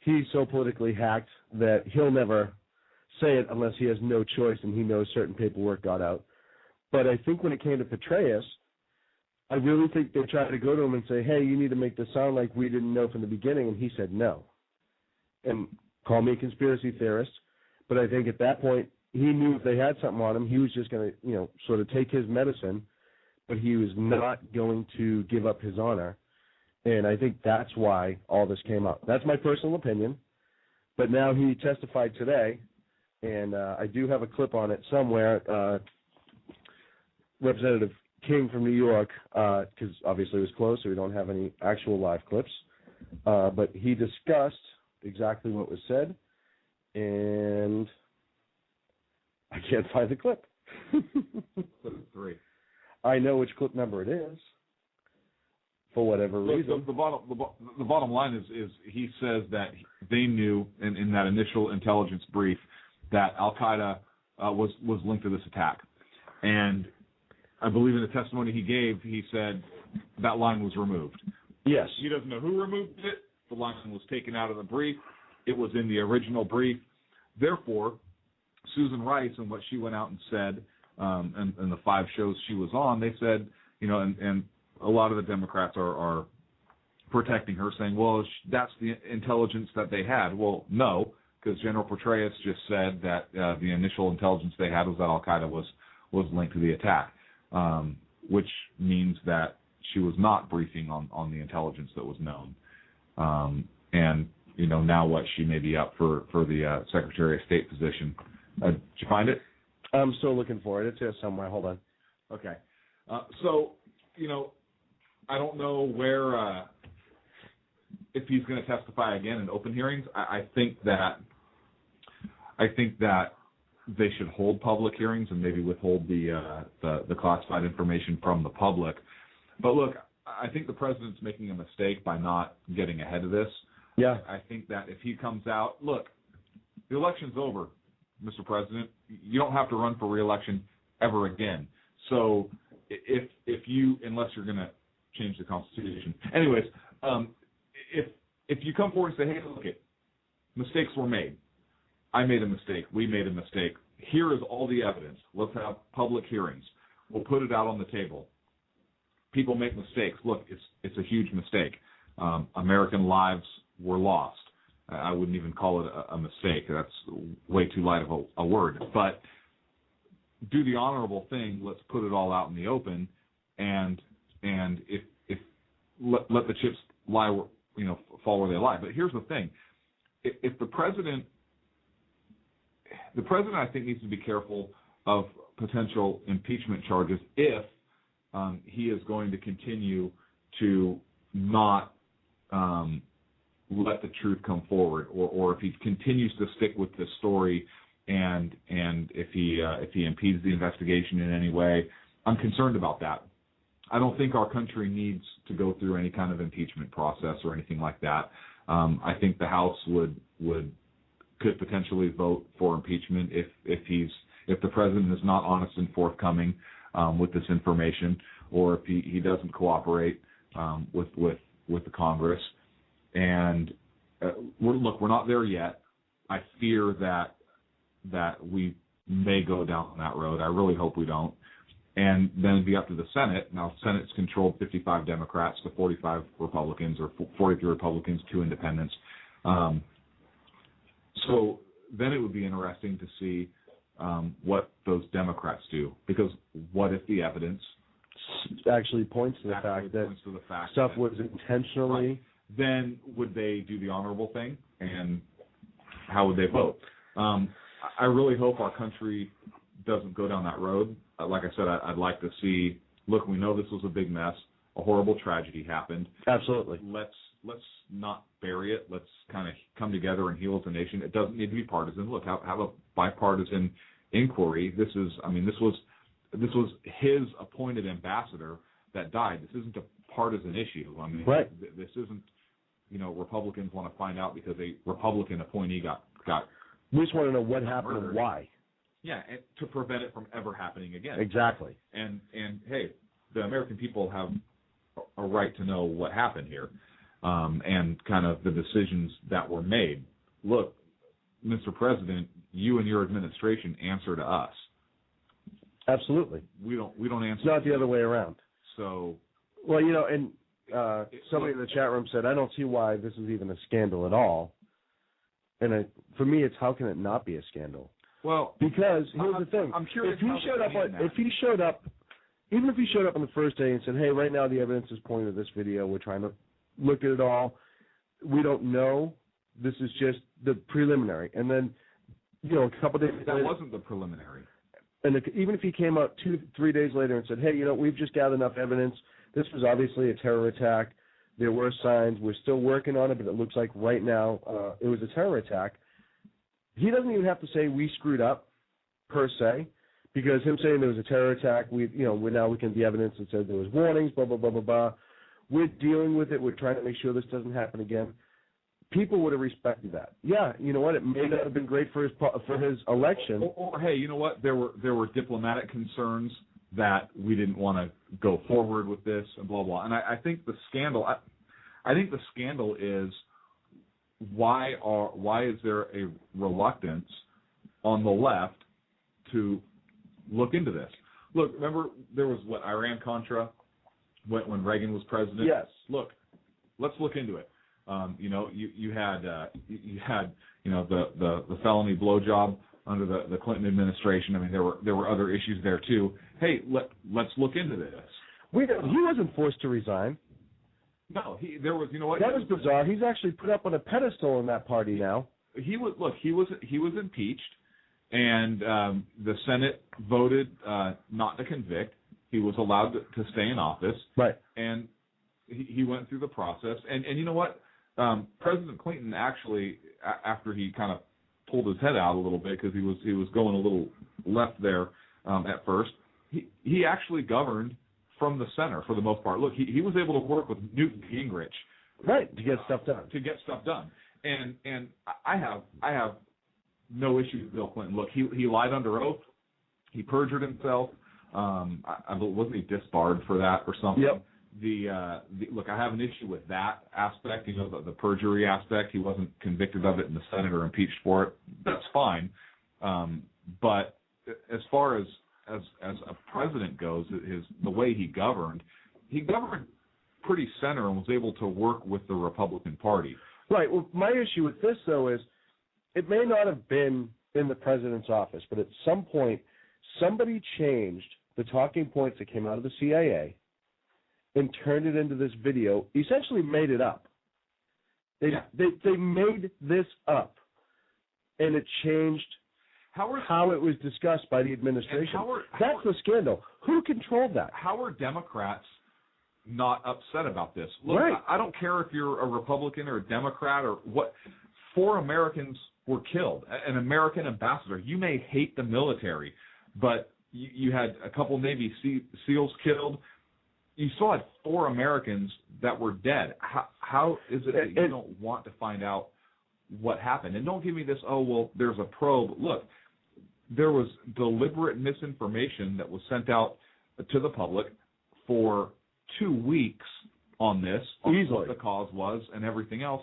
he's so politically hacked that he'll never say it unless he has no choice and he knows certain paperwork got out. But I think when it came to Petraeus, I really think they tried to go to him and say, hey, you need to make this sound like we didn't know from the beginning, and he said no. And call me a conspiracy theorist, but I think at that point he knew if they had something on him, he was just going to, sort of take his medicine, but he was not going to give up his honor. And I think that's why all this came up. That's my personal opinion. But now he testified today, and I do have a clip on it somewhere. Representative King from New York, because obviously it was closed, so we don't have any actual live clips. But he discussed exactly what was said, and I can't find the clip. Clip 3. I know which clip number it is, for whatever reason. The bottom line is he says that they knew in that initial intelligence brief that Al-Qaeda was linked to this attack. And I believe in the testimony he gave, he said that line was removed. Yes. He doesn't know who removed it. The line was taken out of the brief. It was in the original brief. Therefore, Susan Rice and what she went out and said, and the 5 shows she was on, they said, and a lot of the Democrats are protecting her, saying, well, that's the intelligence that they had. Well, no, because General Petraeus just said that the initial intelligence they had was that Al-Qaeda was linked to the attack, which means that she was not briefing on the intelligence that was known. And, now what, she may be up for the Secretary of State position. Did you find it? I'm still looking for it. It's here somewhere. Hold on. Okay. So, I don't know where, if he's going to testify again in open hearings. I think that they should hold public hearings and maybe withhold the classified information from the public. But look, I think the president's making a mistake by not getting ahead of this. Yeah. I think that if he comes out, look, the election's over, Mr. President. You don't have to run for re-election ever again. So if you, unless you're going to change the Constitution. Anyways, if you come forward and say, hey, look, mistakes were made. I made a mistake. We made a mistake. Here is all the evidence. Let's have public hearings. We'll put it out on the table. People make mistakes. Look, it's a huge mistake. American lives were lost. I wouldn't even call it a mistake. That's way too light of a word. But do the honorable thing. Let's put it all out in the open, and if let the chips lie, fall where they lie. But here's the thing: if the president I think needs to be careful of potential impeachment charges if he is going to continue to not let the truth come forward, or if he continues to stick with this story, and if he impedes the investigation in any way. I'm concerned about that. I don't think our country needs to go through any kind of impeachment process or anything like that. I think the House could potentially vote for impeachment if the president is not honest and forthcoming with this information, or if he doesn't cooperate with the Congress. And we're not there yet. I fear that we may go down that road. I really hope we don't. And then it'd be up to the Senate. Now, the Senate's controlled 55 Democrats to 45 Republicans, or 43 Republicans, 2 independents. So then it would be interesting to see what those Democrats do, because what if the evidence actually points to the fact that stuff was intentionally. Right. Then would they do the honorable thing, and how would they vote? I really hope our country doesn't go down that road. Like I said, I'd like to see. Look, we know this was a big mess. A horrible tragedy happened. Absolutely. Let's not bury it. Let's kind of come together and heal as a nation. It doesn't need to be partisan. Look, have a bipartisan inquiry. This was his appointed ambassador that died. This isn't a partisan issue. I mean, right. This isn't. Republicans want to find out because a Republican appointee got. We just want to know what happened and why. Yeah, and to prevent it from ever happening again. Exactly. And hey, the American people have a right to know what happened here, and kind of the decisions that were made. Look, Mr. President, you and your administration answer to us. Absolutely. We don't answer. It's not the other way around. So. Well, and somebody in the chat room said, I don't see why this is even a scandal at all. And for me, it's how can it not be a scandal? Well, because here's the thing: I'm curious even if he showed up on the first day and said, "Hey, right now the evidence is pointing to this video. We're trying to look at it all. We don't know. This is just the preliminary." And then, a couple days that later, wasn't the preliminary. And even if he came out 2-3 days later and said, "Hey, we've just gathered enough evidence. This was obviously a terror attack. There were signs. We're still working on it, but it looks like right now it was a terror attack." He doesn't even have to say we screwed up, per se, because him saying there was a terror attack, now we can be evidence that said there was warnings, blah, blah, blah, blah, blah. We're dealing with it. We're trying to make sure this doesn't happen again. People would have respected that. Yeah, you know what? It may not have been great for his election. Or hey, you know what? There were diplomatic concerns that we didn't want to go forward with this and blah blah. And I think the scandal. I think the scandal is why is there a reluctance on the left to look into this? Look, remember there was Iran-Contra when Reagan was president. Yes. Look, let's look into it. You had the felony blowjob under the Clinton administration. I mean, there were other issues there too. Hey, let's look into this. He wasn't forced to resign. No, there was. You know what? That was bizarre. He's actually put up on a pedestal in that party now. He was impeached, and the Senate voted not to convict. He was allowed to stay in office. Right. And he went through the process. And you know what? President Clinton actually, after he kind of pulled his head out a little bit because he was going a little left there at first, he actually governed from the center for the most part. Look, he was able to work with Newt Gingrich Right, to get stuff done. And I have no issue with Bill Clinton. Look, he lied under oath. He perjured himself. Wasn't he disbarred for that or something? Yep. Look, I have an issue with that aspect, the perjury aspect. He wasn't convicted of it in the Senate or impeached for it. That's fine. But as far as a president goes, the way he governed pretty center and was able to work with the Republican Party. Right. Well, my issue with this, though, is it may not have been in the president's office, but at some point somebody changed the talking points that came out of the CIA and turned it into this video, essentially made it up. They made this up, and it changed how it was discussed by the administration. That's the scandal. Who controlled that? How are Democrats not upset about this? Look, right. I don't care if you're a Republican or a Democrat or what. 4 Americans were killed. An American ambassador. You may hate the military, but you had a couple Navy SEALs killed. You still had 4 Americans that were dead. How is it that you don't want to find out what happened? And don't give me this, there's a probe. Look, there was deliberate misinformation that was sent out to the public for 2 weeks on this, on what the cause was and everything else.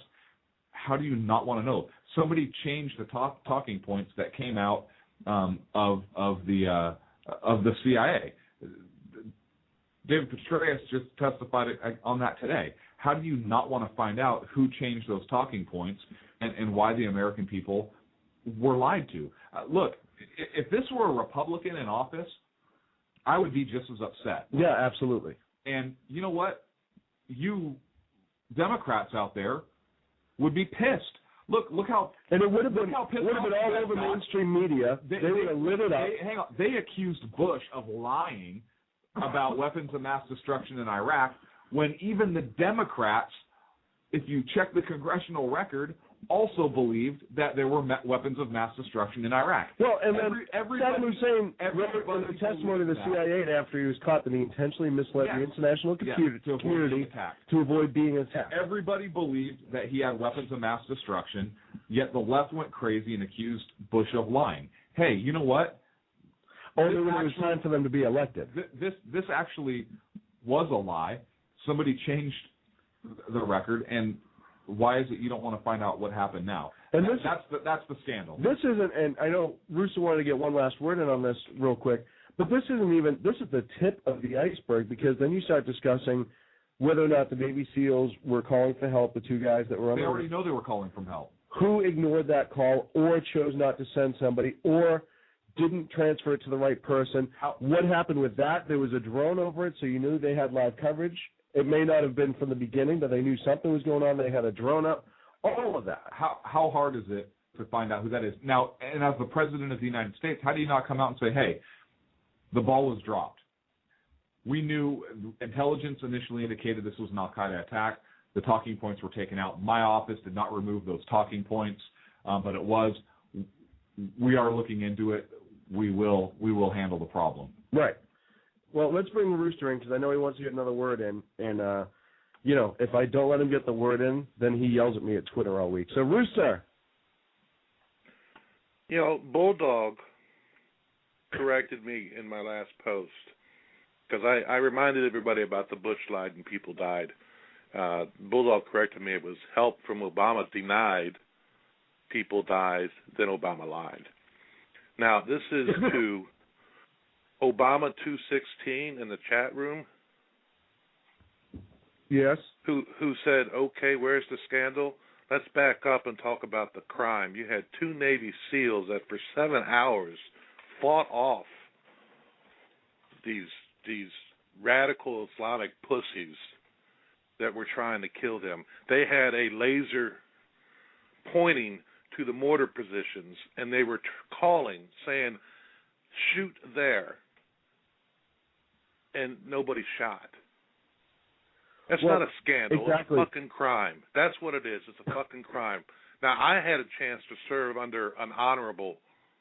How do you not want to know? Somebody changed the talking points that came out of the CIA. David Petraeus just testified on that today. How do you not want to find out who changed those talking points and why the American people were lied to? Look, if this were a Republican in office, I would be just as upset. Yeah, absolutely. And you know what? You Democrats out there would be pissed. Look how. And it would have been all over mainstream media. They would have lit it up. Hang on. They accused Bush of lying about weapons of mass destruction in Iraq, when even the Democrats, if you check the congressional record, also believed that there were weapons of mass destruction in Iraq. Well, and then Saddam Hussein wrote in the testimony of the CIA after he was caught that he intentionally misled the international community to avoid being attacked. Everybody believed that he had weapons of mass destruction, yet the left went crazy and accused Bush of lying. Hey, you know what? Only when it was time for them to be elected. This actually was a lie. Somebody changed the record, and why is it you don't want to find out what happened now? And that's the scandal. This isn't, and I know Russo wanted to get one last word in on this real quick, but this is the tip of the iceberg, because then you start discussing whether or not the Navy SEALs were calling for help, the 2 guys that were on They already know they were calling for help. Who ignored that call or chose not to send somebody or didn't transfer it to the right person. What happened with that? There was a drone over it, so you knew they had live coverage. It may not have been from the beginning, but they knew something was going on. They had a drone up. All of that. How hard is it to find out who that is? Now, and as the President of the United States, how do you not come out and say, hey, the ball was dropped? We knew intelligence initially indicated this was an al-Qaeda attack. The talking points were taken out. My office did not remove those talking points, but it was. We are looking into it. We will handle the problem. Right. Well, let's bring the Rooster in, because I know he wants to get another word in. And, if I don't let him get the word in, then he yells at me at Twitter all week. So, Rooster. Bulldog corrected me in my last post, because I reminded everybody about the Bush lied and people died. Bulldog corrected me. It was help from Obama denied, people died, then Obama lied. Now, this is to Obama 216 in the chat room. Yes. Who said, okay, where's the scandal? Let's back up and talk about the crime. You had 2 Navy SEALs that for 7 hours fought off these radical Islamic pussies that were trying to kill them. They had a laser pointing to the mortar positions, and they were calling, saying, shoot there. And nobody shot. That's not a scandal. Exactly. It's a fucking crime. That's what it is. It's a fucking crime. Now, I had a chance to serve under an honorable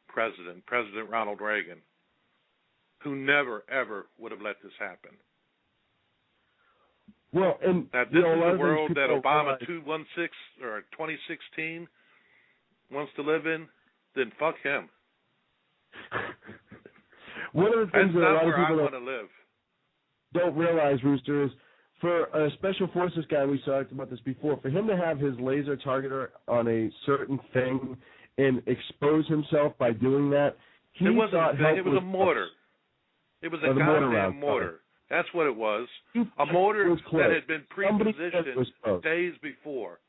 president, President Ronald Reagan, who never, ever would have let this happen. Well, and now, this is the world that Obama 2016 wants to live in. Then fuck him. One of the things that a lot of people don't realize, Rooster, is for a special forces guy, we talked about this before, for him to have his laser targeter on a certain thing and expose himself by doing that, it wasn't a thing. It was a mortar. It was a goddamn mortar. That's what it was. A mortar that had been pre-positioned days before.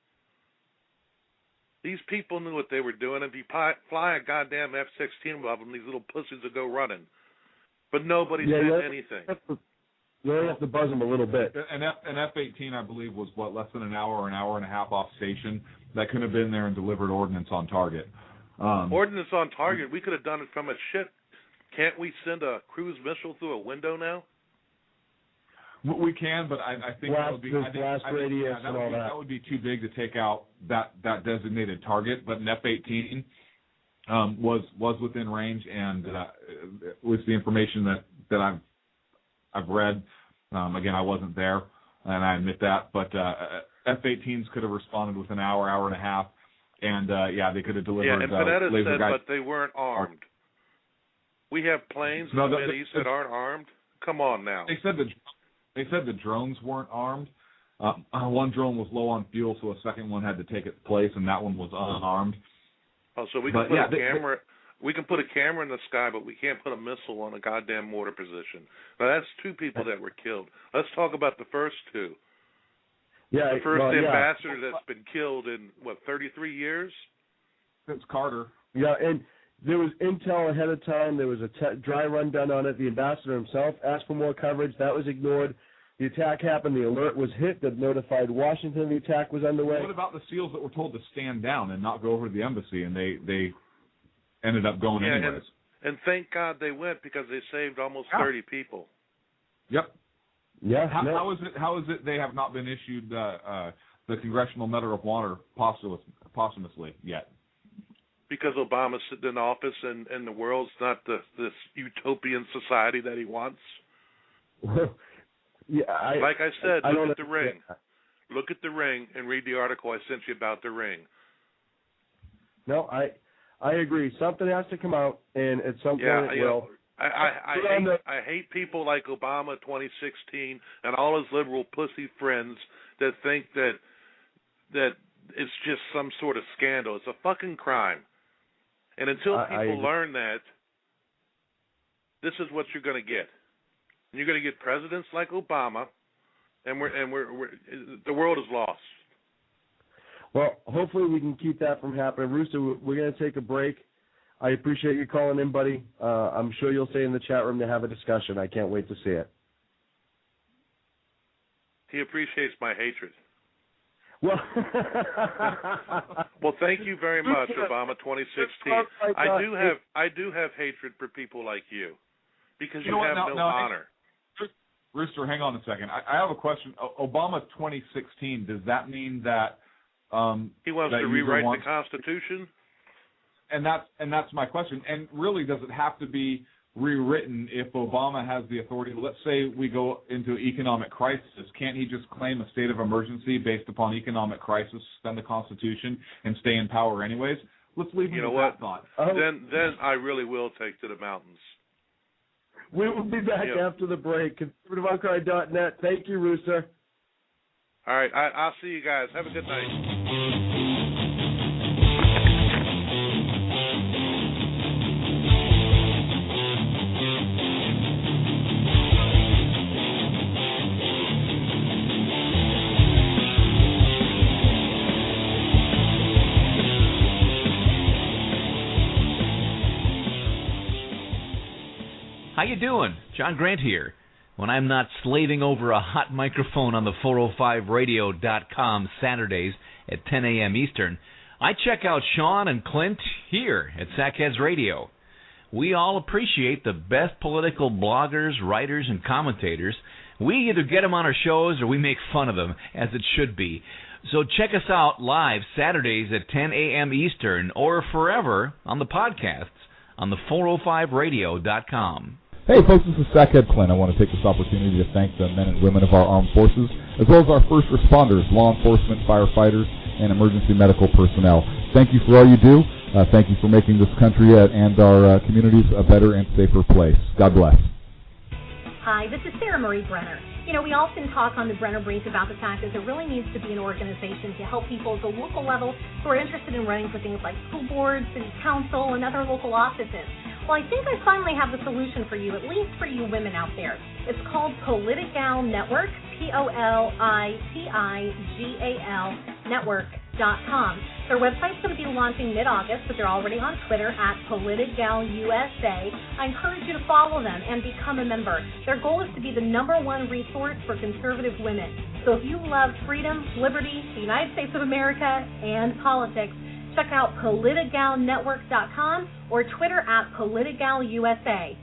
These people knew what they were doing. If you fly a goddamn F-16 above them, these little pussies would go running. But nobody said anything. You only have to buzz them a little bit. An F-18, I believe, was, less than an hour or an hour and a half off station that could have been there and delivered ordnance on target. Ordnance on target? We could have done it from a ship. Can't we send a cruise missile through a window now? We can, but I think that would be that would be too big to take out that designated target. But an F-18 was within range, and with the information that I've read, again, I wasn't there, and I admit that. But F-18s could have responded within an hour and a half, and they could have delivered. Yeah, and Panetta laser said, guidance. but they weren't armed. We have planes in the Mideast that aren't armed. Come on now. They said the drones weren't armed. One drone was low on fuel, so a second one had to take its place, and that one was unarmed. Oh, so we can put a camera. We can put a camera in the sky, but we can't put a missile on a goddamn mortar position. Now that's two people that were killed. Let's talk about the first two. Yeah, the first ambassador that's been killed in 33 years. Since Carter. Yeah, and there was intel ahead of time. There was a dry run done on it. The ambassador himself asked for more coverage. That was ignored. The attack happened. The alert was hit that notified Washington the attack was underway. What about the SEALs that were told to stand down and not go over to the embassy, and they ended up going anyways? And thank God they went, because they saved almost 30 people. Yep. Yeah. How is it they have not been issued the Congressional Medal of Honor posthumously yet? Because Obama's sitting in office and the world's not this utopian society that he wants. Like I said, look at the ring. Look at the ring and read the article I sent you about the ring. No, I agree. Something has to come out, and at some point it will. I hate people like Obama 2016 and all his liberal pussy friends that think that it's just some sort of scandal. It's a fucking crime. And until people learn that, this is what you're going to get. And you're going to get presidents like Obama, and we're the world is lost. Well, hopefully we can keep that from happening. Rooster, we're going to take a break. I appreciate you calling in, buddy. I'm sure you'll stay in the chat room to have a discussion. I can't wait to see it. He appreciates my hatred. Well, well, thank you very much, Obama 2016. I do have hatred for people like you, because you have no honor. Rooster, hang on a second. I have a question. Obama 2016, does that mean that he wants to rewrite the Constitution? And that's my question. And really, does it have to be rewritten if Obama has the authority? Let's say we go into economic crisis. Can't he just claim a state of emergency based upon economic crisis, suspend the Constitution, and stay in power anyways? Let's leave him with that thought. Then I really will take to the mountains. We will be back after the break. ConservativeOutcry.net. Thank you, Rooster. All right. I'll see you guys. Have a good night. How you doing? John Grant here. When I'm not slaving over a hot microphone on the 405radio.com Saturdays at 10 a.m. Eastern, I check out Sean and Clint here at Sackheads Radio. We all appreciate the best political bloggers, writers, and commentators. We either get them on our shows or we make fun of them, as it should be. So check us out live Saturdays at 10 a.m. Eastern or forever on the podcasts on the 405radio.com. Hey folks, this is Sackhead Clint. I want to take this opportunity to thank the men and women of our armed forces, as well as our first responders, law enforcement, firefighters, and emergency medical personnel. Thank you for all you do. Thank you for making this country and our communities a better and safer place. God bless. Hi, this is Sarah Marie Brenner. You know, we often talk on the Brenner Brief about the fact that there really needs to be an organization to help people at the local level who are interested in running for things like school boards, city council, and other local offices. Well, I think I finally have the solution for you, at least for you women out there. It's called Politigal Network, Politigal Network.com. Their website's going to be launching mid-August, but they're already on Twitter at PoliticalUSA. I encourage you to follow them and become a member. Their goal is to be the #1 resource for conservative women. So if you love freedom, liberty, the United States of America, and politics, check out PoliticalNetwork.com or Twitter at PoliticalUSA.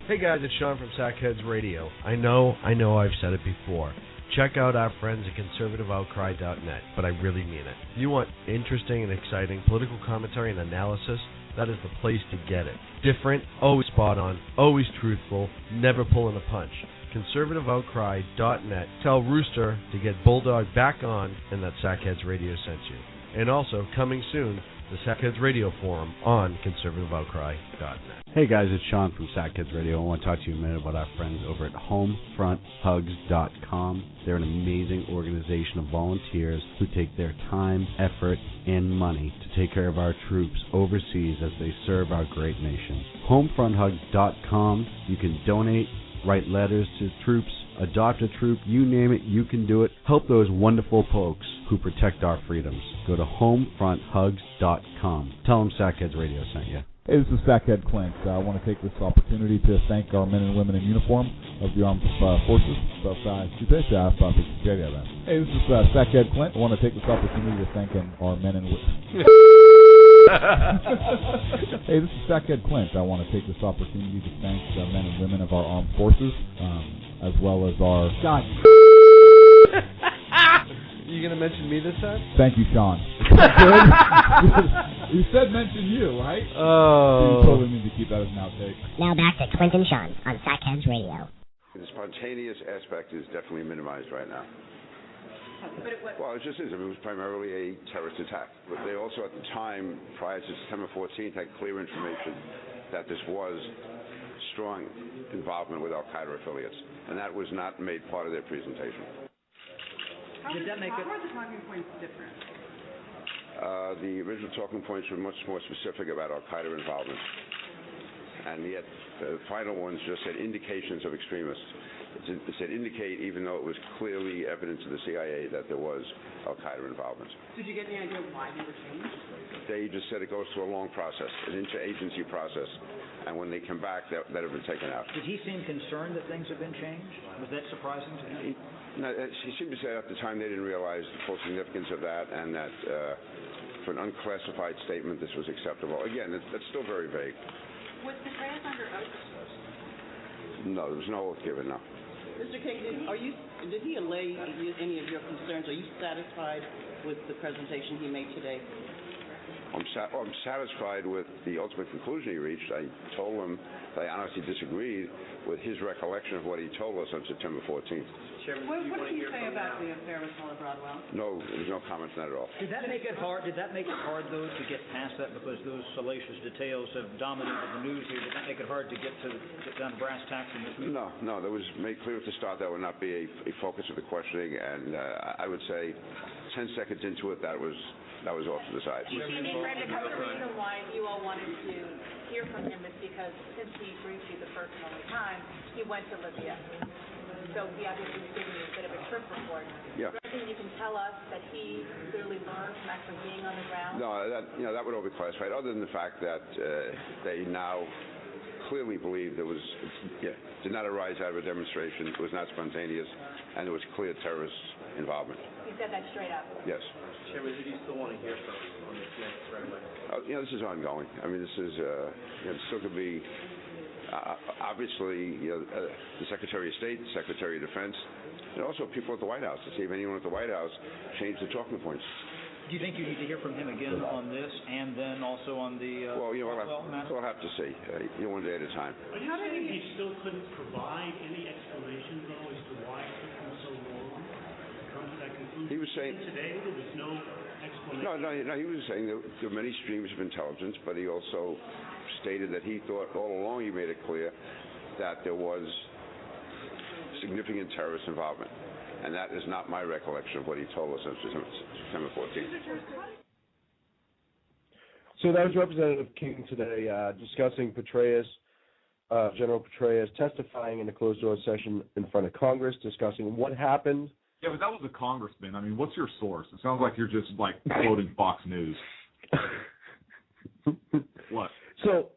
Hey guys, it's Sean from Sackheads Radio. I know I've said it before. Check out our friends at ConservativeOutcry.net, but I really mean it. If you want interesting and exciting political commentary and analysis, that is the place to get it. Different, always spot on, always truthful, never pulling a punch. ConservativeOutcry.net. Tell Rooster to get Bulldog back on and that Sackheads Radio sent you. And also, coming soon, the Sackheads Radio Forum on ConservativeOutcry.net. Hey guys, it's Sean from Sackheads Radio. I want to talk to you a minute about our friends over at HomefrontHugs.com. They're an amazing organization of volunteers who take their time, effort, and money to take care of our troops overseas as they serve our great nation. HomefrontHugs.com. You can donate, write letters to troops, adopt a troop, you name it, you can do it. Help those wonderful folks who protect our freedoms. Go to HomefrontHugs.com. Tell them Sackheads Radio sent you. Hey, this is Sackhead Clint. I want to take this opportunity to thank our men and women in uniform of the armed forces. Hey, this is Sackhead Clint. I want to take this opportunity to thank our men and women. Hey, this is Sackhead Clint. I want to take this opportunity to thank the men and women of our armed forces, as well as our... God. You going to mention me this time? Thank you, Sean. You said mention you, right? Oh. You totally need to keep that as an outtake. Now back to Clint and Sean on Sackheads Radio. The spontaneous aspect is definitely minimized right now. Well, it just is. I mean, it was primarily a terrorist attack. But they also, at the time, prior to September 14th, had clear information that this was strong involvement with Al-Qaeda affiliates. And that was not made part of their presentation. How are the talking points different? The original talking points were much more specific about Al-Qaeda involvement. And yet, the final ones just said indications of extremists. It said indicate, even though it was clearly evidence to the CIA that there was Al-Qaeda involvement. Did you get any idea why they were changed? They just said it goes through a long process, an interagency process, and when they come back, that have been taken out. Did he seem concerned that things have been changed? Was that surprising to him? No, he seemed to say at the time they didn't realize the full significance of that, and that for an unclassified statement, this was acceptable. Again, that's still very vague. Was Petraeus under oath? No, there was no oath given, no. Mr. King, did he allay any of your concerns? Are you satisfied with the presentation he made today? I'm satisfied with the ultimate conclusion he reached. I told him that I honestly disagreed with his recollection of what he told us on September 14th. What did you say about the affair with Paula Broadwell? No, there was no comments on that at all. Did that make it hard? Did that make it hard, though, to get past that because those salacious details have dominated the news here? Did that make it hard to get down to brass tacks in this meeting? No. That was made clear at the start that would not be a focus of the questioning, and I would say 10 seconds into it, that was off to the side. The reason why you all wanted to hear from him is because since he briefed you the first and only time, he went to Libya. So he obviously was giving you a bit of a trip report. Yeah. Is there anything you can tell us that he clearly learned from actually being on the ground? No, that would all be classified. Other than the fact that they now clearly believe did not arise out of a demonstration. It was not spontaneous, and there was clear terrorist involvement. He said that straight up. Yes. Chairman, do you still want to hear from on this next right away? This is ongoing. I mean, this is it still could be. Obviously, the Secretary of State, the Secretary of Defense, and also people at the White House to see if anyone at the White House changed the talking points. Do you think you need to hear from him again on this, and then also on the? We'll have to see. One day at a time. How did he still couldn't provide any explanation, though, as to why it took him so long to come to that conclusion? He was saying today there was no explanation. No. He was saying there were many streams of intelligence, but he also stated that he thought all along, he made it clear that there was significant terrorist involvement, and that is not my recollection of what he told us on September 14th. So that was Representative King today discussing Petraeus, General Petraeus, testifying in a closed-door session in front of Congress, discussing what happened. Yeah, but that was a congressman. I mean, what's your source? It sounds like you're just, quoting Fox News. What? So,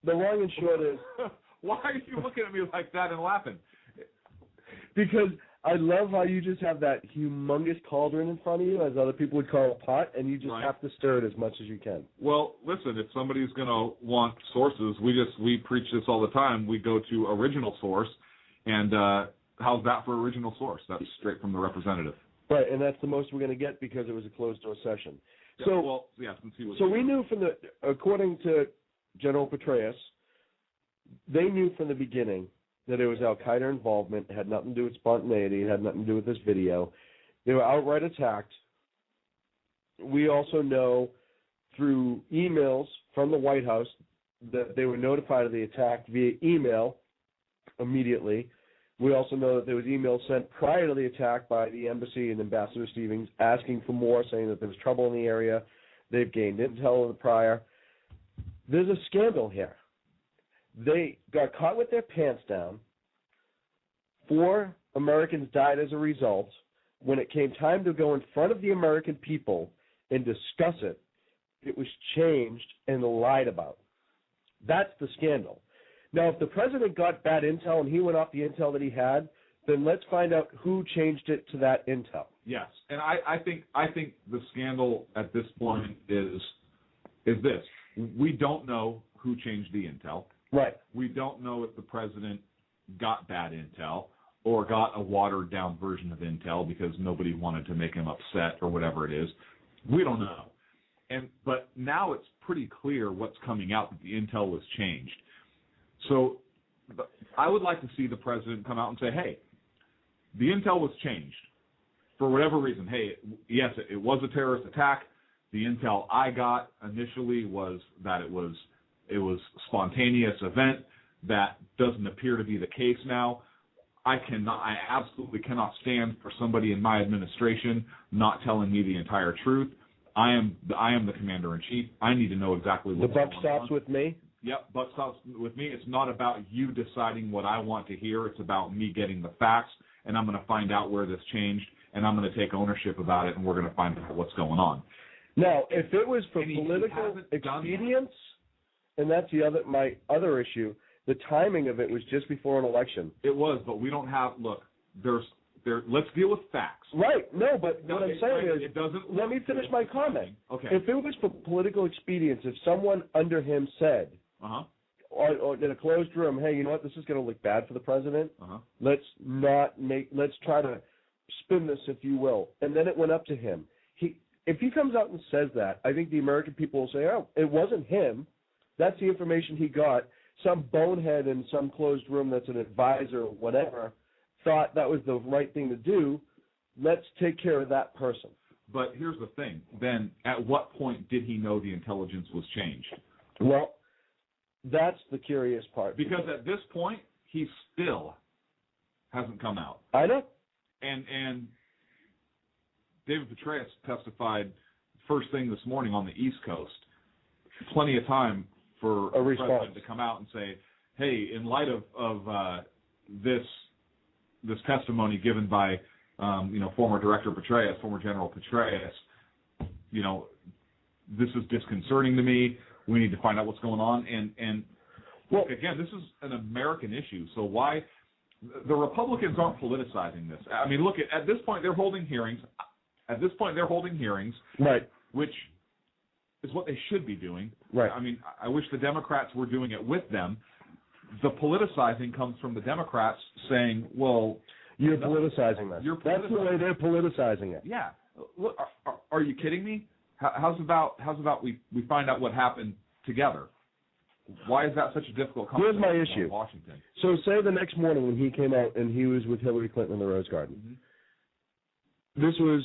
the long and short is... Why are you looking at me like that and laughing? Because I love how you just have that humongous cauldron in front of you, as other people would call a pot, and you just have to stir it as much as you can. Well, listen, if somebody's going to want sources, we preach this all the time. We go to original source, and how's that for original source? That's straight from the representative. Right, and that's the most we're going to get because it was a closed-door session. Yeah, so we knew according to General Petraeus, they knew from the beginning that it was al-Qaeda involvement. It had nothing to do with spontaneity. It had nothing to do with this video. They were outright attacked. We also know through emails from the White House that they were notified of the attack via email immediately. We also know that there was emails sent prior to the attack by the embassy and Ambassador Stevens asking for more, saying that there was trouble in the area. They've gained intel in the prior. There's a scandal here. They got caught with their pants down. 4 Americans died as a result. When it came time to go in front of the American people and discuss it, it was changed and lied about. That's the scandal. Now, if the president got bad intel and he went off the intel that he had, then let's find out who changed it to that intel. Yes, and I think the scandal at this point is this: we don't know who changed the intel. Right. We don't know if the president got bad intel or got a watered-down version of intel because nobody wanted to make him upset or whatever it is. We don't know. But now it's pretty clear what's coming out, that the intel was changed. So I would like to see the president come out and say, hey, the intel was changed for whatever reason. Hey, yes, it was a terrorist attack. The intel I got initially was that it was spontaneous event. That doesn't appear to be the case now. I absolutely cannot stand for somebody in my administration not telling me the entire truth. I am the commander-in-chief. I need to know exactly what's going on. The buck stops with me? Yep, buck stops with me. It's not about you deciding what I want to hear. It's about me getting the facts, and I'm going to find out where this changed, and I'm going to take ownership about it, and we're going to find out what's going on. Now, if it was for political expedience, and that's my other issue, the timing of it was just before an election. It was, but we don't have. Look, let's deal with facts. Right. No, but what I'm saying is, it doesn't. Let me finish my comment. Okay. If it was for political expedience, if someone under him said, or in a closed room, hey, you know what, this is going to look bad for the president. Let's try to spin this, if you will, and then it went up to him. If he comes out and says that, I think the American people will say, oh, it wasn't him. That's the information he got. Some bonehead in some closed room that's an advisor or whatever thought that was the right thing to do. Let's take care of that person. But here's the thing. Then at what point did he know the intelligence was changed? Well, that's the curious part. Because at this point, he still hasn't come out. I know. And David Petraeus testified first thing this morning on the East Coast. Plenty of time for a the president to come out and say, hey, in light of this testimony given by former Director Petraeus, former General Petraeus, this is disconcerting to me. We need to find out what's going on. And again, this is an American issue. So why the Republicans aren't politicizing this? I mean, look, at this point they're holding hearings. Right. Which is what they should be doing. Right. I mean, I wish the Democrats were doing it with them. The politicizing comes from the Democrats saying, well, you're politicizing this. That's the way they're politicizing it. Yeah. Look, are you kidding me? How's about we find out what happened together? Why is that such a difficult concept? Here's my issue. In Washington. So say the next morning when he came out and he was with Hillary Clinton in the Rose Garden. Mm-hmm. This was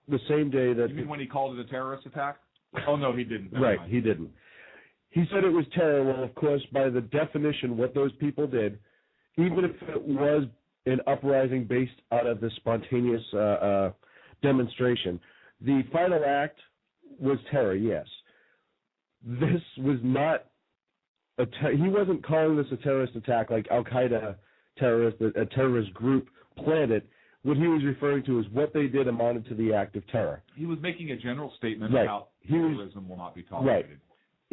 the same day that... You mean when he called it a terrorist attack? Oh, no, he didn't. Never Right, mind. he didn't. He said it was terror. Well, of course, by the definition, what those people did, even if it was an uprising based out of the spontaneous demonstration, the final act was terror, yes. This was not he wasn't calling this a terrorist attack like Al-Qaeda a terrorist group planned it. What he was referring to is what they did amounted to the act of terror. He was making a general statement Right. about terrorism will not be tolerated. Right.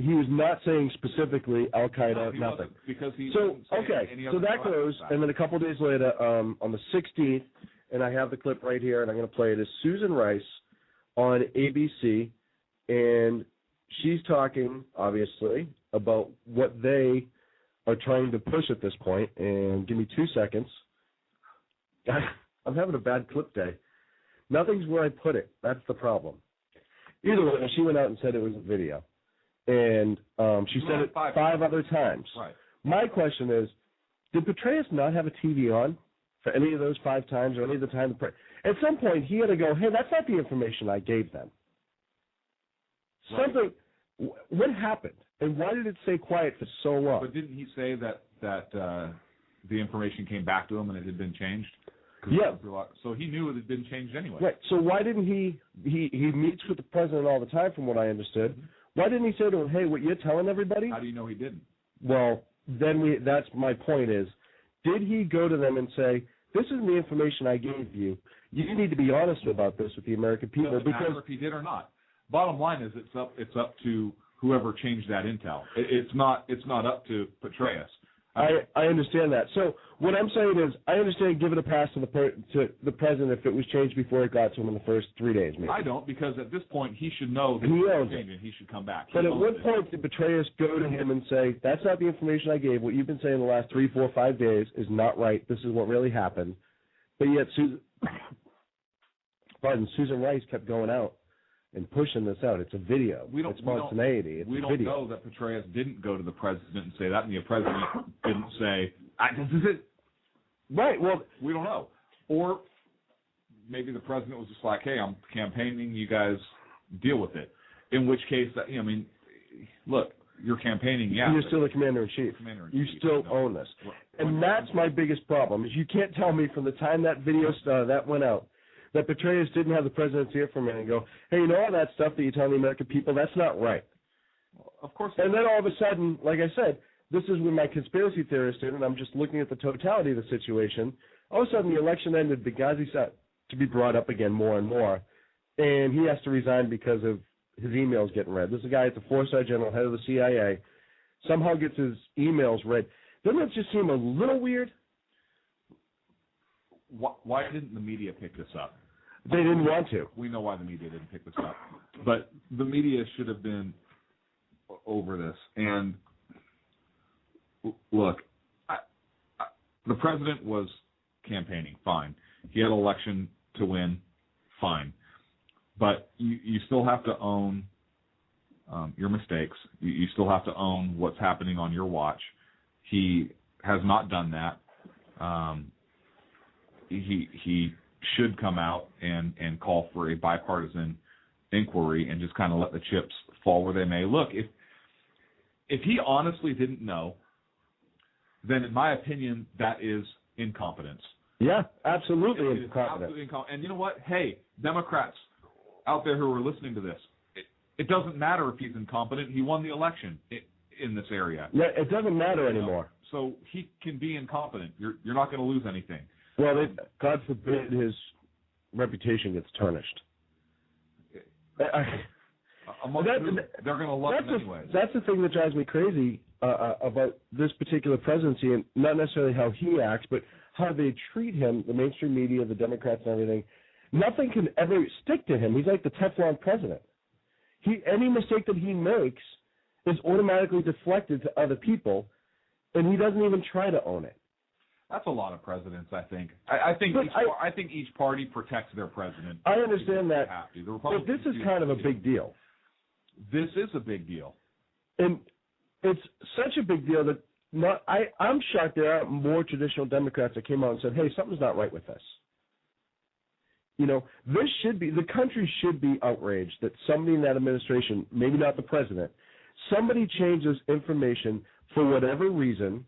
He was not saying specifically Al-Qaeda, No, he nothing. wasn't, because he So, didn't say okay, any so other that goes, terrorist and then a couple of days later, on the 16th, and I have the clip right here, and I'm going to play it, is Susan Rice on ABC, and she's talking, obviously, about what they are trying to push at this point, and give me 2 seconds. I'm having a bad clip day. Nothing's where I put it. That's the problem. Either way, she went out and said it was a video. And she said it five other times. Right. My question is, did Petraeus not have a TV on for any of those 5 times or any of the time? At some point, he had to go, hey, that's not the information I gave them. Right. Something, what happened? And why did it stay quiet for so long? But didn't he say that the information came back to him and it had been changed? Yeah. So he knew it had been changed anyway. Right. So why didn't he meets with the president all the time, from what I understood. Mm-hmm. Why didn't he say to him, hey, what you're telling everybody? How do you know he didn't? Well, then that's my point is, did he go to them and say, this is the information I gave you. You need to be honest about this with the American people. Doesn't matter if he did or not. Bottom line is it's up to whoever changed that intel. It's not up to Petraeus. I understand that. So what I'm saying is, I understand giving a pass to the president if it was changed before it got to him in the first 3 days. Maybe. I don't, because at this point he should know that He it's owns changing. He should come back. But He at owns what it. point did Petraeus go to him and say, that's not the information I gave. What you've been saying the last 3, 4, 5 days is not right. This is what really happened. But yet Susan Rice kept going out and pushing this out. It's a video. It's spontaneity. It's we a don't video. know that Petraeus didn't go to the president and say that, and the president didn't say, this is it. Right, well, we don't know. Or maybe the president was just like, hey, I'm campaigning, you guys deal with it. In which case, look, you're campaigning, yeah. You're still the commander-in-chief. You still own this. And that's my biggest problem, is you can't tell me from the time that video started, that went out, that Petraeus didn't have the president's ear for a minute and go, hey, you know all that stuff that you're telling the American people, that's not right. Of course. And then all of a sudden, like I said, this is when my conspiracy theorist did, and I'm just looking at the totality of the situation. All of a sudden, the election ended, Benghazi started to be brought up again more and more, and he has to resign because of his emails getting read. This is a guy at the 4-star general, head of the CIA, somehow gets his emails read. Doesn't it just seem a little weird? Why didn't the media pick this up? They didn't want to. We know why the media didn't pick this up. But the media should have been over this. And look, the president was campaigning, fine. He had an election to win, fine. But you still have to own your mistakes. You still have to own what's happening on your watch. He has not done that. He should come out and call for a bipartisan inquiry and just kind of let the chips fall where they may. Look, if he honestly didn't know, then in my opinion, that is incompetence. Yeah, absolutely incompetent. And you know what? Hey, Democrats out there who are listening to this, it doesn't matter if he's incompetent. He won the election in this area. Yeah, it doesn't matter anymore. So he can be incompetent. You're not going to lose anything. Well, God forbid his reputation gets tarnished. They're going to love him anyway. That's the thing that drives me crazy about this particular presidency, and not necessarily how he acts, but how they treat him, the mainstream media, the Democrats and everything. Nothing can ever stick to him. He's like the Teflon president. Any mistake that he makes is automatically deflected to other people, and he doesn't even try to own it. That's a lot of presidents, I think. I think each party protects their president. I understand that, but this is kind of a big deal. This is a big deal. And it's such a big deal that I'm shocked there aren't more traditional Democrats that came out and said, hey, something's not right with this. The country should be outraged that somebody in that administration, maybe not the president, somebody changes information for whatever reason,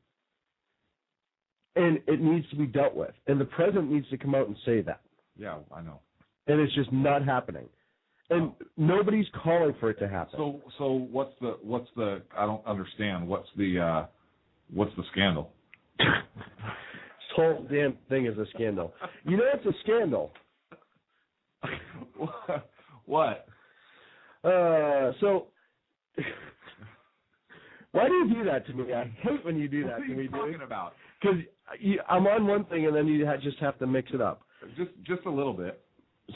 and it needs to be dealt with. And the president needs to come out and say that. Yeah, I know. And it's just not happening. And nobody's calling for it to happen. So what's the I don't understand. What's the scandal? This whole damn thing is a scandal. It's a scandal. What? So why do you do that to me? I hate when you do that to me, dude. What are you talking about? Because I'm on one thing and then you just have to mix it up. Just a little bit.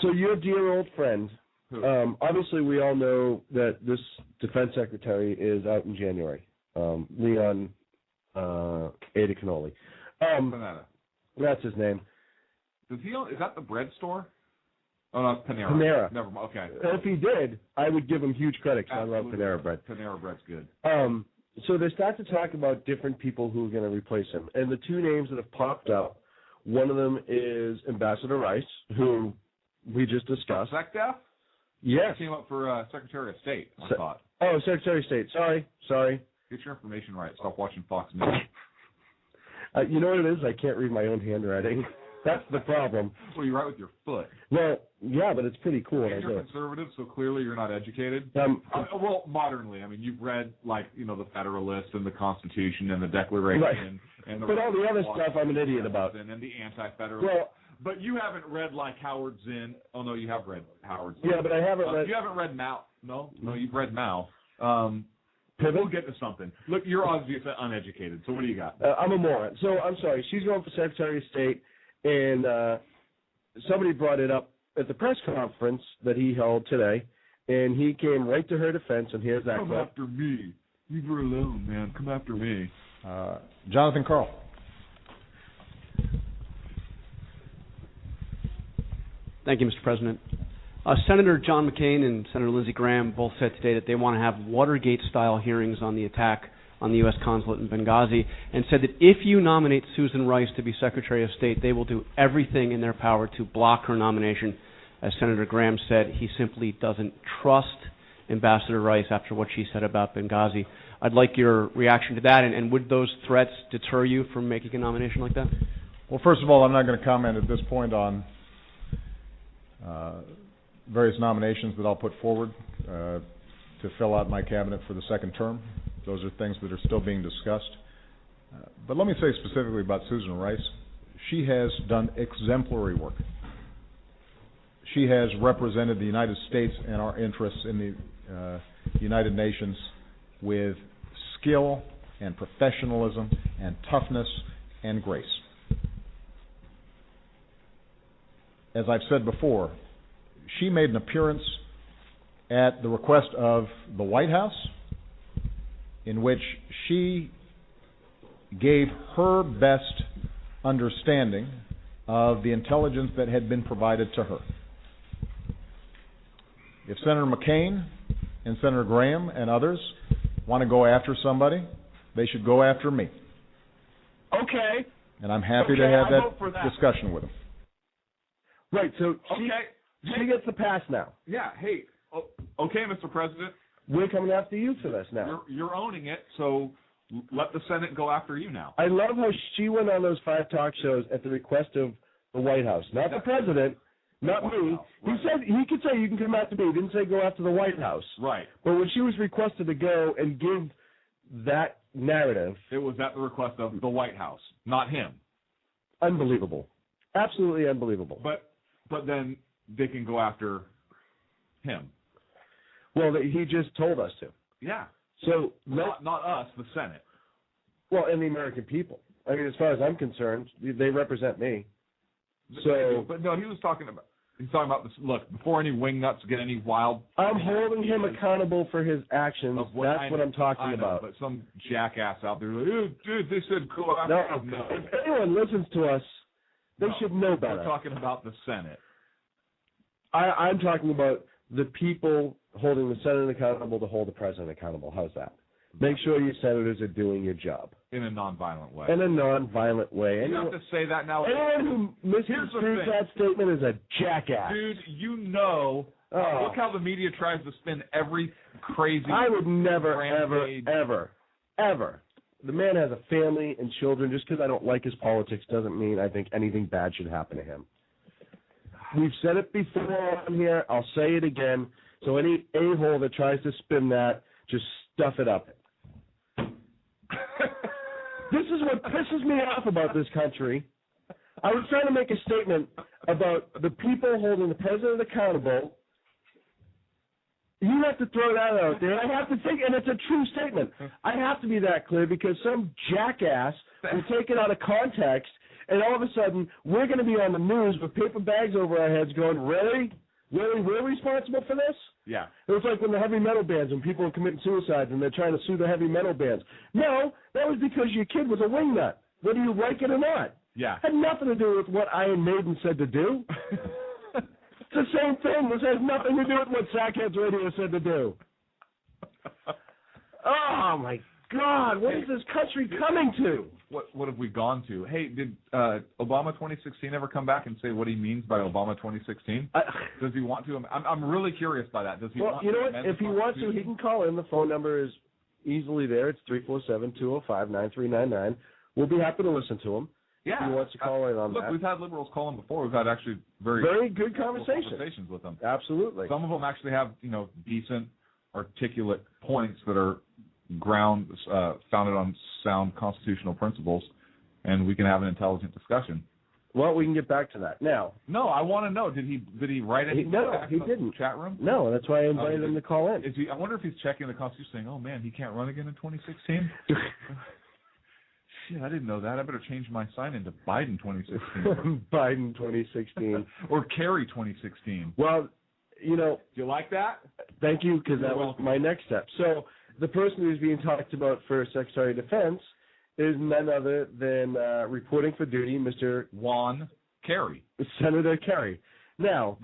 So your dear old friend, obviously we all know that this defense secretary is out in January, Leon Ada Cannoli. That's his name. Is that the bread store? Oh, no, it's Panera. Panera. Never mind. Okay. And if he did, I would give him huge credit because I love Panera bread. Panera bread's good. So they start to talk about different people who are going to replace him. And the two names that have popped up, one of them is Ambassador Rice, who we just discussed. SecDef? Yes. He came up for Secretary of State, I thought. Oh, Secretary of State. Sorry. Get your information right. Stop watching Fox News. You know what it is? I can't read my own handwriting. That's the problem. Well, you write with your foot. Well, yeah, but it's pretty cool. And you're conservative, so clearly you're not educated. Well, modernly. I mean, you've read, the Federalist and the Constitution and the Declaration. Right. And but all the other stuff I'm an idiot about. And the Anti-Federalist. Well, but you haven't read, Howard Zinn. Oh, no, you have read Howard Zinn. Yeah, but I haven't read... You haven't read Mao. No, you've read Mao. We'll get to something. Look, you're obviously uneducated, so what do you got? I'm a moron. So, I'm sorry. She's going for Secretary of State. And somebody brought it up at the press conference that he held today, and he came right to her defense, and here's that clip. Come after me. Leave her alone, man. Come after me. Jonathan Karl. Thank you, Mr. President. Senator John McCain and Senator Lindsey Graham both said today that they want to have Watergate-style hearings on the attack on the U.S. consulate in Benghazi, and said that if you nominate Susan Rice to be Secretary of State, they will do everything in their power to block her nomination. As Senator Graham said, he simply doesn't trust Ambassador Rice after what she said about Benghazi. I'd like your reaction to that, and would those threats deter you from making a nomination like that? Well, first of all, I'm not going to comment at this point on various nominations that I'll put forward to fill out my cabinet for the second term. Those are things that are still being discussed. But let me say specifically about Susan Rice. She has done exemplary work. She has represented the United States and our interests in the United Nations with skill and professionalism and toughness and grace. As I've said before, she made an appearance at the request of the White House in which she gave her best understanding of the intelligence that had been provided to her. If Senator McCain and Senator Graham and others want to go after somebody, they should go after me. Okay. And I'm happy to have that discussion with them. Right, so she gets the pass now. Yeah, hey, okay, Mr. President. We're coming after you for this now. You're owning it, so let the Senate go after you now. I love how she went on those 5 talk shows at the request of the White House, not the president, not me. He said he could say you can come after me. He didn't say go after the White House. Right. But when she was requested to go and give that narrative, it was at the request of the White House, not him. Unbelievable, absolutely unbelievable. But then they can go after him. Well, he just told us to. Yeah. So not us, the Senate. Well, and the American people. I mean, as far as I'm concerned, they represent me. But no, he's talking about this. Look, before any wingnuts get any wild. I'm holding him accountable for his actions. That's what I'm talking about. But some jackass out there, like, oh, dude, they said go after. No. If anyone listens to us, they should know better. We're talking about the Senate. I'm talking about the people holding the Senate accountable to hold the president accountable. How's that? Make sure your senators are doing your job. In a nonviolent way. In a nonviolent way. You have to say that now. Anyone who misconstrues that statement is a jackass. Dude, you know, look how the media tries to spin every crazy... I would never, ever. The man has a family and children. Just because I don't like his politics doesn't mean I think anything bad should happen to him. We've said it before on here. I'll say it again. So any a-hole that tries to spin that, just stuff it up. This is what pisses me off about this country. I was trying to make a statement about the people holding the president accountable. You have to throw that out there. I have to think, and it's a true statement. I have to be that clear because some jackass will take it out of context, and all of a sudden we're going to be on the news with paper bags over our heads going, really? Really, we're responsible for this? Yeah. It was like when the heavy metal bands, when people are committing suicide and they're trying to sue the heavy metal bands. No, that was because your kid was a wingnut, whether you like it or not. Yeah. Had nothing to do with what Iron Maiden said to do. It's the same thing. This has nothing to do with what Sackheads Radio said to do. Oh, my God. What is this country coming to? What have we gone to? Hey, did Obama 2016 ever come back and say what he means by Obama 2016? Does he want to? I'm really curious by that. Does he want you know to what? amend If the he wants to, he can call in. The phone number is easily there. It's 347-205-9399. We'll be happy to listen to him. Yeah. If he wants to call in on that. Look, we've had liberals call in before. We've had actually very good conversations with them. Absolutely. Some of them actually have, decent, articulate points that are founded on sound constitutional principles, and we can have an intelligent discussion. Well, we can get back to that now. No, I want to know. Did he write anything? No, he didn't. Chat room? No, that's why I invited him to call in. I wonder if he's checking the Constitution, saying, "Oh man, he can't run again in 2016." Shit, I didn't know that. I better change my sign into Biden 2016. Biden 2016. Or Kerry 2016. Well, do you like that? Thank you, because that was my next step. So the person who's being talked about for Secretary of Defense is none other than reporting for duty, Mr. Juan Kerry. Senator Kerry. Now,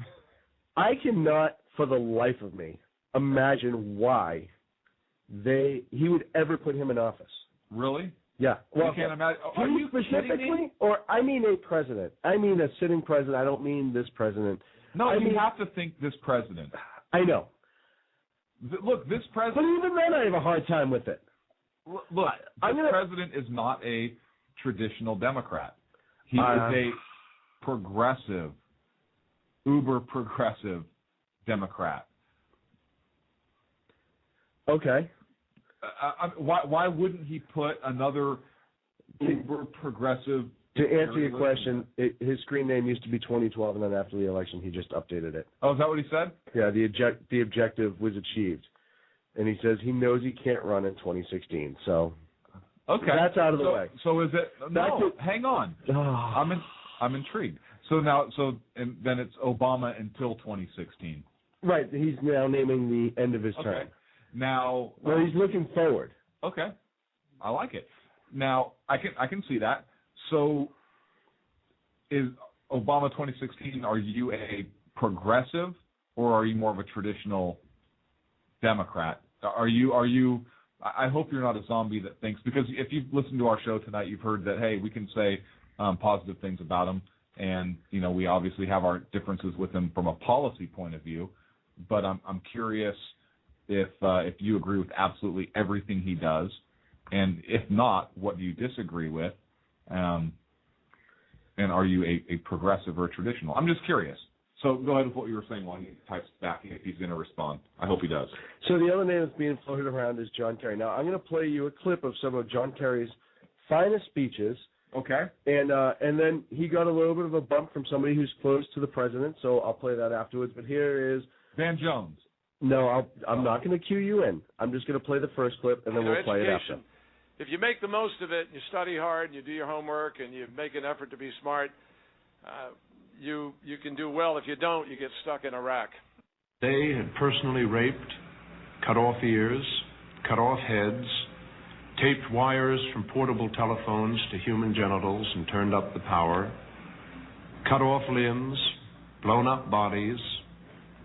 I cannot, for the life of me, imagine why he would ever put him in office. Really? Yeah. Well, you can't imagine. Are you specifically, or I mean a president. I mean a sitting president. I don't mean this president. No, you have to think this president. I know. Look, this president. But even then, I have a hard time with it. Look, president is not a traditional Democrat. He is a progressive, uber progressive Democrat. Okay. Why wouldn't he put another uber progressive? To answer your question, his screen name used to be 2012, and then after the election, he just updated it. Oh, is that what he said? Yeah, the objective was achieved, and he says he knows he can't run in 2016. So, okay, that's out of the way. So is it? No, hang on. I'm intrigued. So then it's Obama until 2016. Right. He's now naming the end of his term. Now, well, he's looking forward. Okay, I like it. Now, I can see that. So, is Obama 2016? Are you a progressive, or are you more of a traditional Democrat? Are you? I hope you're not a zombie that thinks, because if you've listened to our show tonight, you've heard that we can say positive things about him, and we obviously have our differences with him from a policy point of view. But I'm curious if you agree with absolutely everything he does, and if not, what do you disagree with? And are you a progressive or a traditional? I'm just curious. So go ahead with what you were saying while he types back if he's going to respond. I hope he does. So the other name that's being floated around is John Kerry. Now, I'm going to play you a clip of some of John Kerry's finest speeches. Okay. And then he got a little bit of a bump from somebody who's close to the president, so I'll play that afterwards. But here is... Van Jones. No, I'm not going to cue you in. I'm just going to play the first clip, and then we'll play it after. If you make the most of it, and you study hard, and you do your homework, and you make an effort to be smart, you can do well. If you don't, you get stuck in a rack. They had personally raped, cut off ears, cut off heads, taped wires from portable telephones to human genitals and turned up the power, cut off limbs, blown up bodies,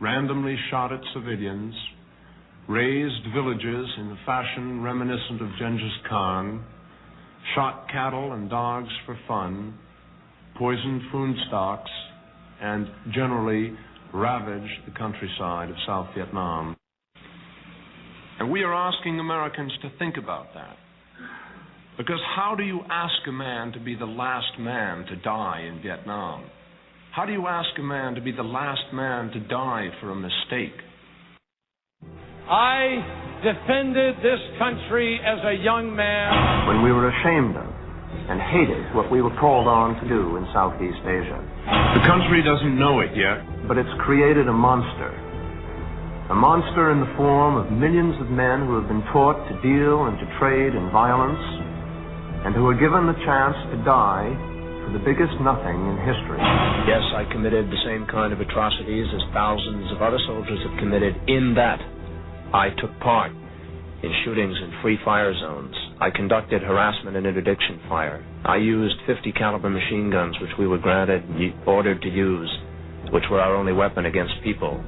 randomly shot at civilians, razed villages in a fashion reminiscent of Genghis Khan, shot cattle and dogs for fun, poisoned food stocks, and generally ravaged the countryside of South Vietnam. And we are asking Americans to think about that. Because how do you ask a man to be the last man to die in Vietnam? How do you ask a man to be the last man to die for a mistake? I defended this country as a young man. When we were ashamed of and hated what we were called on to do in Southeast Asia. The country doesn't know it yet. But it's created a monster. A monster in the form of millions of men who have been taught to deal and to trade in violence, and who are given the chance to die for the biggest nothing in history. Yes, I committed the same kind of atrocities as thousands of other soldiers have committed, in that I took part in shootings in free fire zones. I conducted harassment and interdiction fire. I used .50 caliber machine guns, which we were ordered to use, which were our only weapon against people.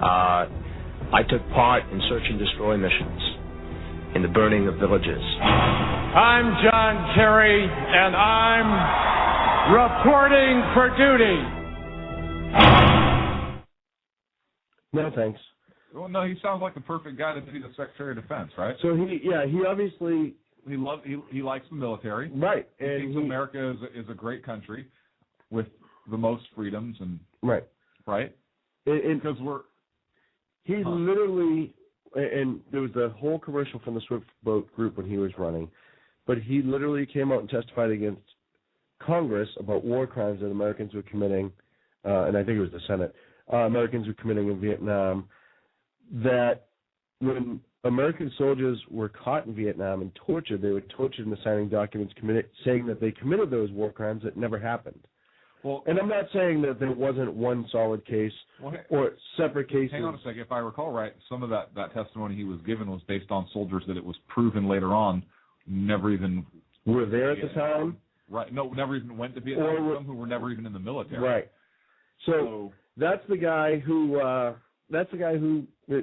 I took part in search and destroy missions, in the burning of villages. I'm John Kerry, and I'm reporting for duty. No, thanks. Well, no, he sounds like the perfect guy to be the Secretary of Defense, right? So he obviously he likes the military, right? He thinks America is a great country with the most freedoms and right. Because literally, and there was the whole commercial from the Swift Boat Group when he was running, but he literally came out and testified against Congress about war crimes that Americans were committing, and I think it was the Senate, Americans were committing in Vietnam, that when American soldiers were caught in Vietnam and tortured, they were tortured into signing documents saying that they committed those war crimes that never happened. Well, and I'm not saying that there wasn't one solid case or separate cases. Hang on a second. If I recall right, some of that testimony he was given was based on soldiers that it was proven later on never even were there at the time. Right. No, never even went to Vietnam. Or some who were never even in the military. Right. So that's the guy who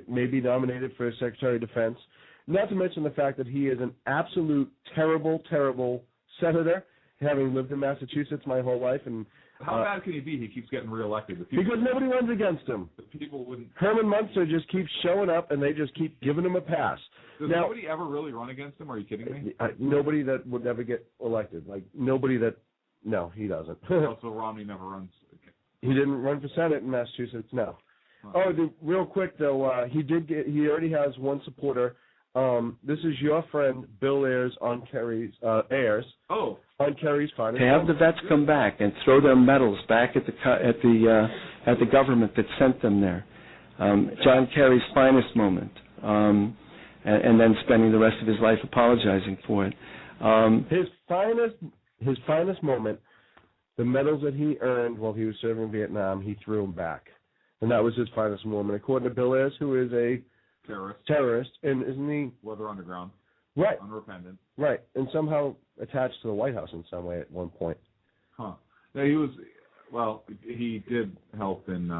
may be nominated for Secretary of Defense. Not to mention the fact that he is an absolute terrible, terrible senator, having lived in Massachusetts my whole life. And how bad can he be? He keeps getting reelected. Because nobody runs against him. People wouldn't. Herman Munster just keeps showing up, and they just keep giving him a pass. Does nobody ever really run against him? Are you kidding me? Nobody that would ever get elected. Like nobody that. No, he doesn't. So Romney never runs. He didn't run for Senate in Massachusetts. No. Oh, real quick though, he already has one supporter. This is your friend Bill Ayers on Kerry's on Kerry's finest. To have the vets come back and throw their medals back at the government that sent them there. John Kerry's finest moment, and then spending the rest of his life apologizing for it. His finest moment, the medals that he earned while he was serving in Vietnam, he threw them back. And that was his finest moment, according to Bill Ayers, who is a terrorist, and isn't he? Weather Underground. Right. Unrepentant. Right, and somehow attached to the White House in some way at one point. Huh. Yeah, he did help in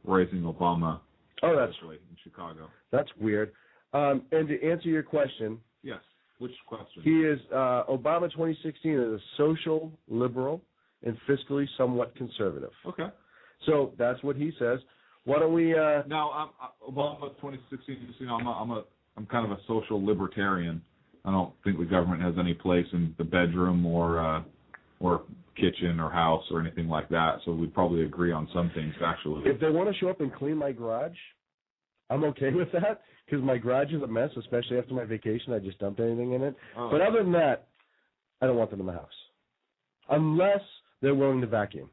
raising Obama. Oh, that's in Chicago. That's weird. And to answer your question. Yes. Which question? He is Obama 2016 is a social liberal and fiscally somewhat conservative. Okay. So that's what he says. Why don't we? Now, Obama 2016. I'm kind of a social libertarian. I don't think the government has any place in the bedroom or kitchen or house or anything like that. So we'd probably agree on some things factually. If they want to show up and clean my garage, I'm okay with that because my garage is a mess, especially after my vacation. I just dumped anything in it. Oh. But other than that, I don't want them in the house unless they're willing to vacuum.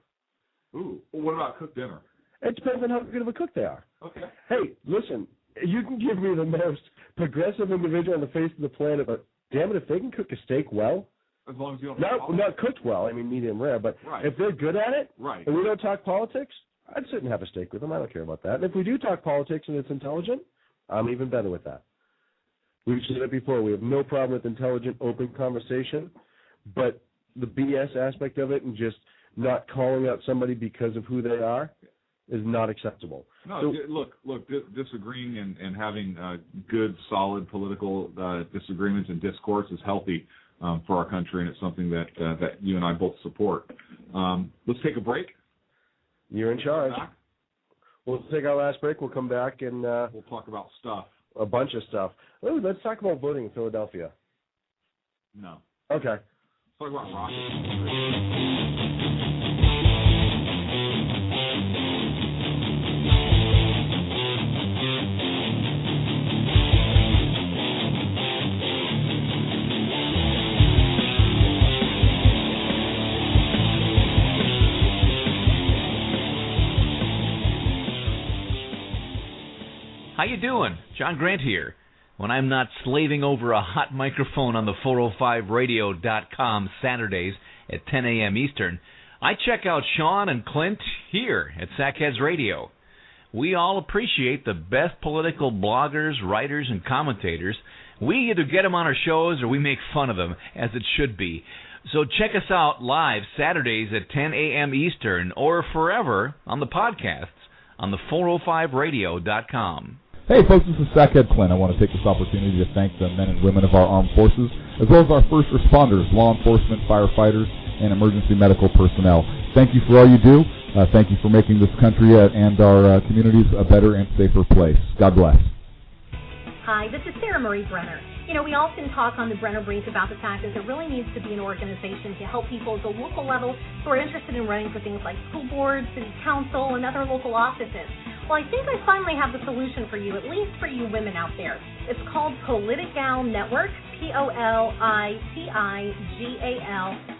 Ooh. Well, what about cook dinner? It depends on how good of a cook they are. Okay. Hey, listen, you can give me the most progressive individual on the face of the planet, but damn it, if they can cook a steak well, as long as you don't not cooked well, I mean medium rare, but if they're good at it, and we don't talk politics, I'd sit and have a steak with them. I don't care about that. And if we do talk politics and it's intelligent, I'm even better with that. We've said it before. We have no problem with intelligent, open conversation, but the BS aspect of it and just not calling out somebody because of who they are, is not acceptable. No, look, disagreeing and having good, solid political disagreements and discourse is healthy for our country, and it's something that you and I both support. Let's take a break. You're in charge. We'll take our last break. We'll come back and we'll talk about stuff. A bunch of stuff. Ooh, let's talk about voting in Philadelphia. No. Okay. Let's talk about rockets. How you doing? John Grant here. When I'm not slaving over a hot microphone on the 405radio.com Saturdays at 10 a.m. Eastern, I check out Sean and Clint here at Sackheads Radio. We all appreciate the best political bloggers, writers, and commentators. We either get them on our shows or we make fun of them, as it should be. So check us out live Saturdays at 10 a.m. Eastern or forever on the podcasts on the 405radio.com. Hey folks, this is Sackhead Clint. I want to take this opportunity to thank the men and women of our armed forces, as well as our first responders, law enforcement, firefighters, and emergency medical personnel. Thank you for all you do. Thank you for making this country and our communities a better and safer place. God bless. Hi, this is Sarah Marie Brenner. You know, we often talk on the Brenner Brief about the fact that there really needs to be an organization to help people at the local level who are interested in running for things like school boards, city council, and other local offices. Well, I think I finally have the solution for you, at least for you women out there. It's called Politigal Network, Politigal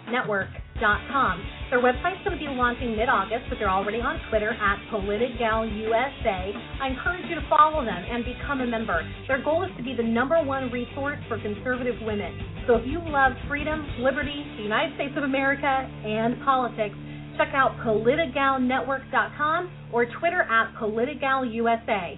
Network.com. Their website's going to be launching mid-August, but they're already on Twitter at PoliticalUSA. I encourage you to follow them and become a member. Their goal is to be the #1 resource for conservative women. So if you love freedom, liberty, the United States of America, and politics, check out PoliticalNetwork.com or Twitter at PoliticalUSA.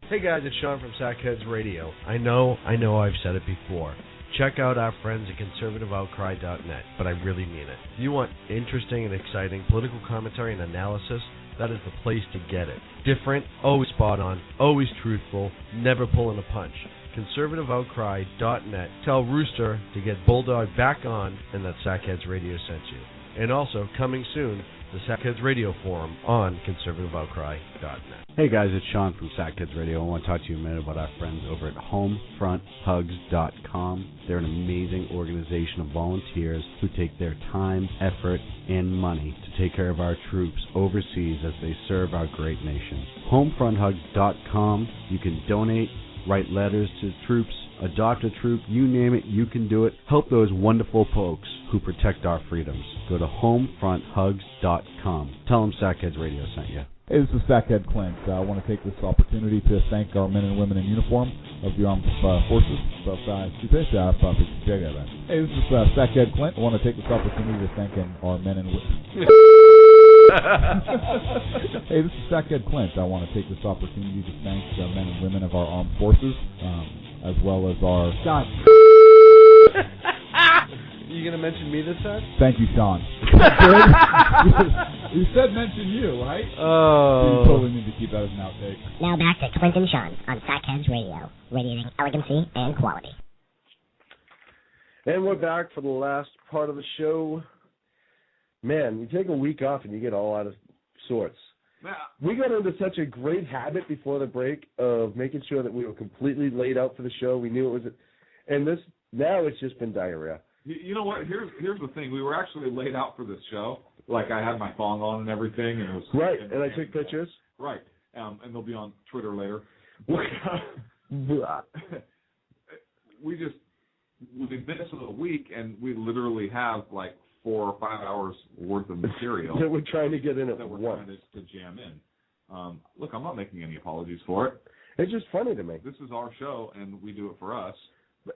Hey guys, it's Sean from Sackheads Radio. I know I've said it before. Check out our friends at ConservativeOutcry.net, but I really mean it. You want interesting and exciting political commentary and analysis? That is the place to get it. Different, always spot on, always truthful, never pulling a punch. ConservativeOutcry.net. Tell Rooster to get Bulldog back on and that Sackheads Radio sent you. And also, coming soon, the Sackheads Radio Forum on ConservativeOutcry.net. Hey guys, it's Sean from Sackheads Radio. I want to talk to you a minute about our friends over at HomefrontHugs.com. They're an amazing organization of volunteers who take their time, effort, and money to take care of our troops overseas as they serve our great nation. HomefrontHugs.com. You can donate, write letters to troops, adopt a troop, you name it, you can do it. Help those wonderful folks who protect our freedoms. Go to HomefrontHugs.com. Tell them Sackheads Radio sent you. Hey, this is Sackhead Clint. I want to take this opportunity to thank our men and women in uniform of the armed forces. Hey, this is Sackhead Clint. I want to take this opportunity to thank our men and women. Hey, this is Sackhead Clint. I want to take this opportunity to thank the men and women of our armed forces, as well as our... God. You going to mention me this time? Thank you, Sean. You said mention you, right? Oh. You totally need to keep that as an outtake. Now back to Clint and Sean on Sackheads Radio, radiating elegancy and quality. And we're back for the last part of the show. Man, you take a week off and you get all out of sorts. We got into such a great habit before the break of making sure that we were completely laid out for the show. We knew it was, and this now it's just been diarrhea. You know what? Here's the thing. We were actually laid out for this show. Like I had my thong on and everything, and it was right. And I took pictures. Right, and they'll be on Twitter later. We've been this for a week, and we literally have like 4 or 5 hours worth of material that we're trying to get in at that we're once. trying to jam in. Look, I'm not making any apologies for it. It's just funny to me. This is our show, and we do it for us.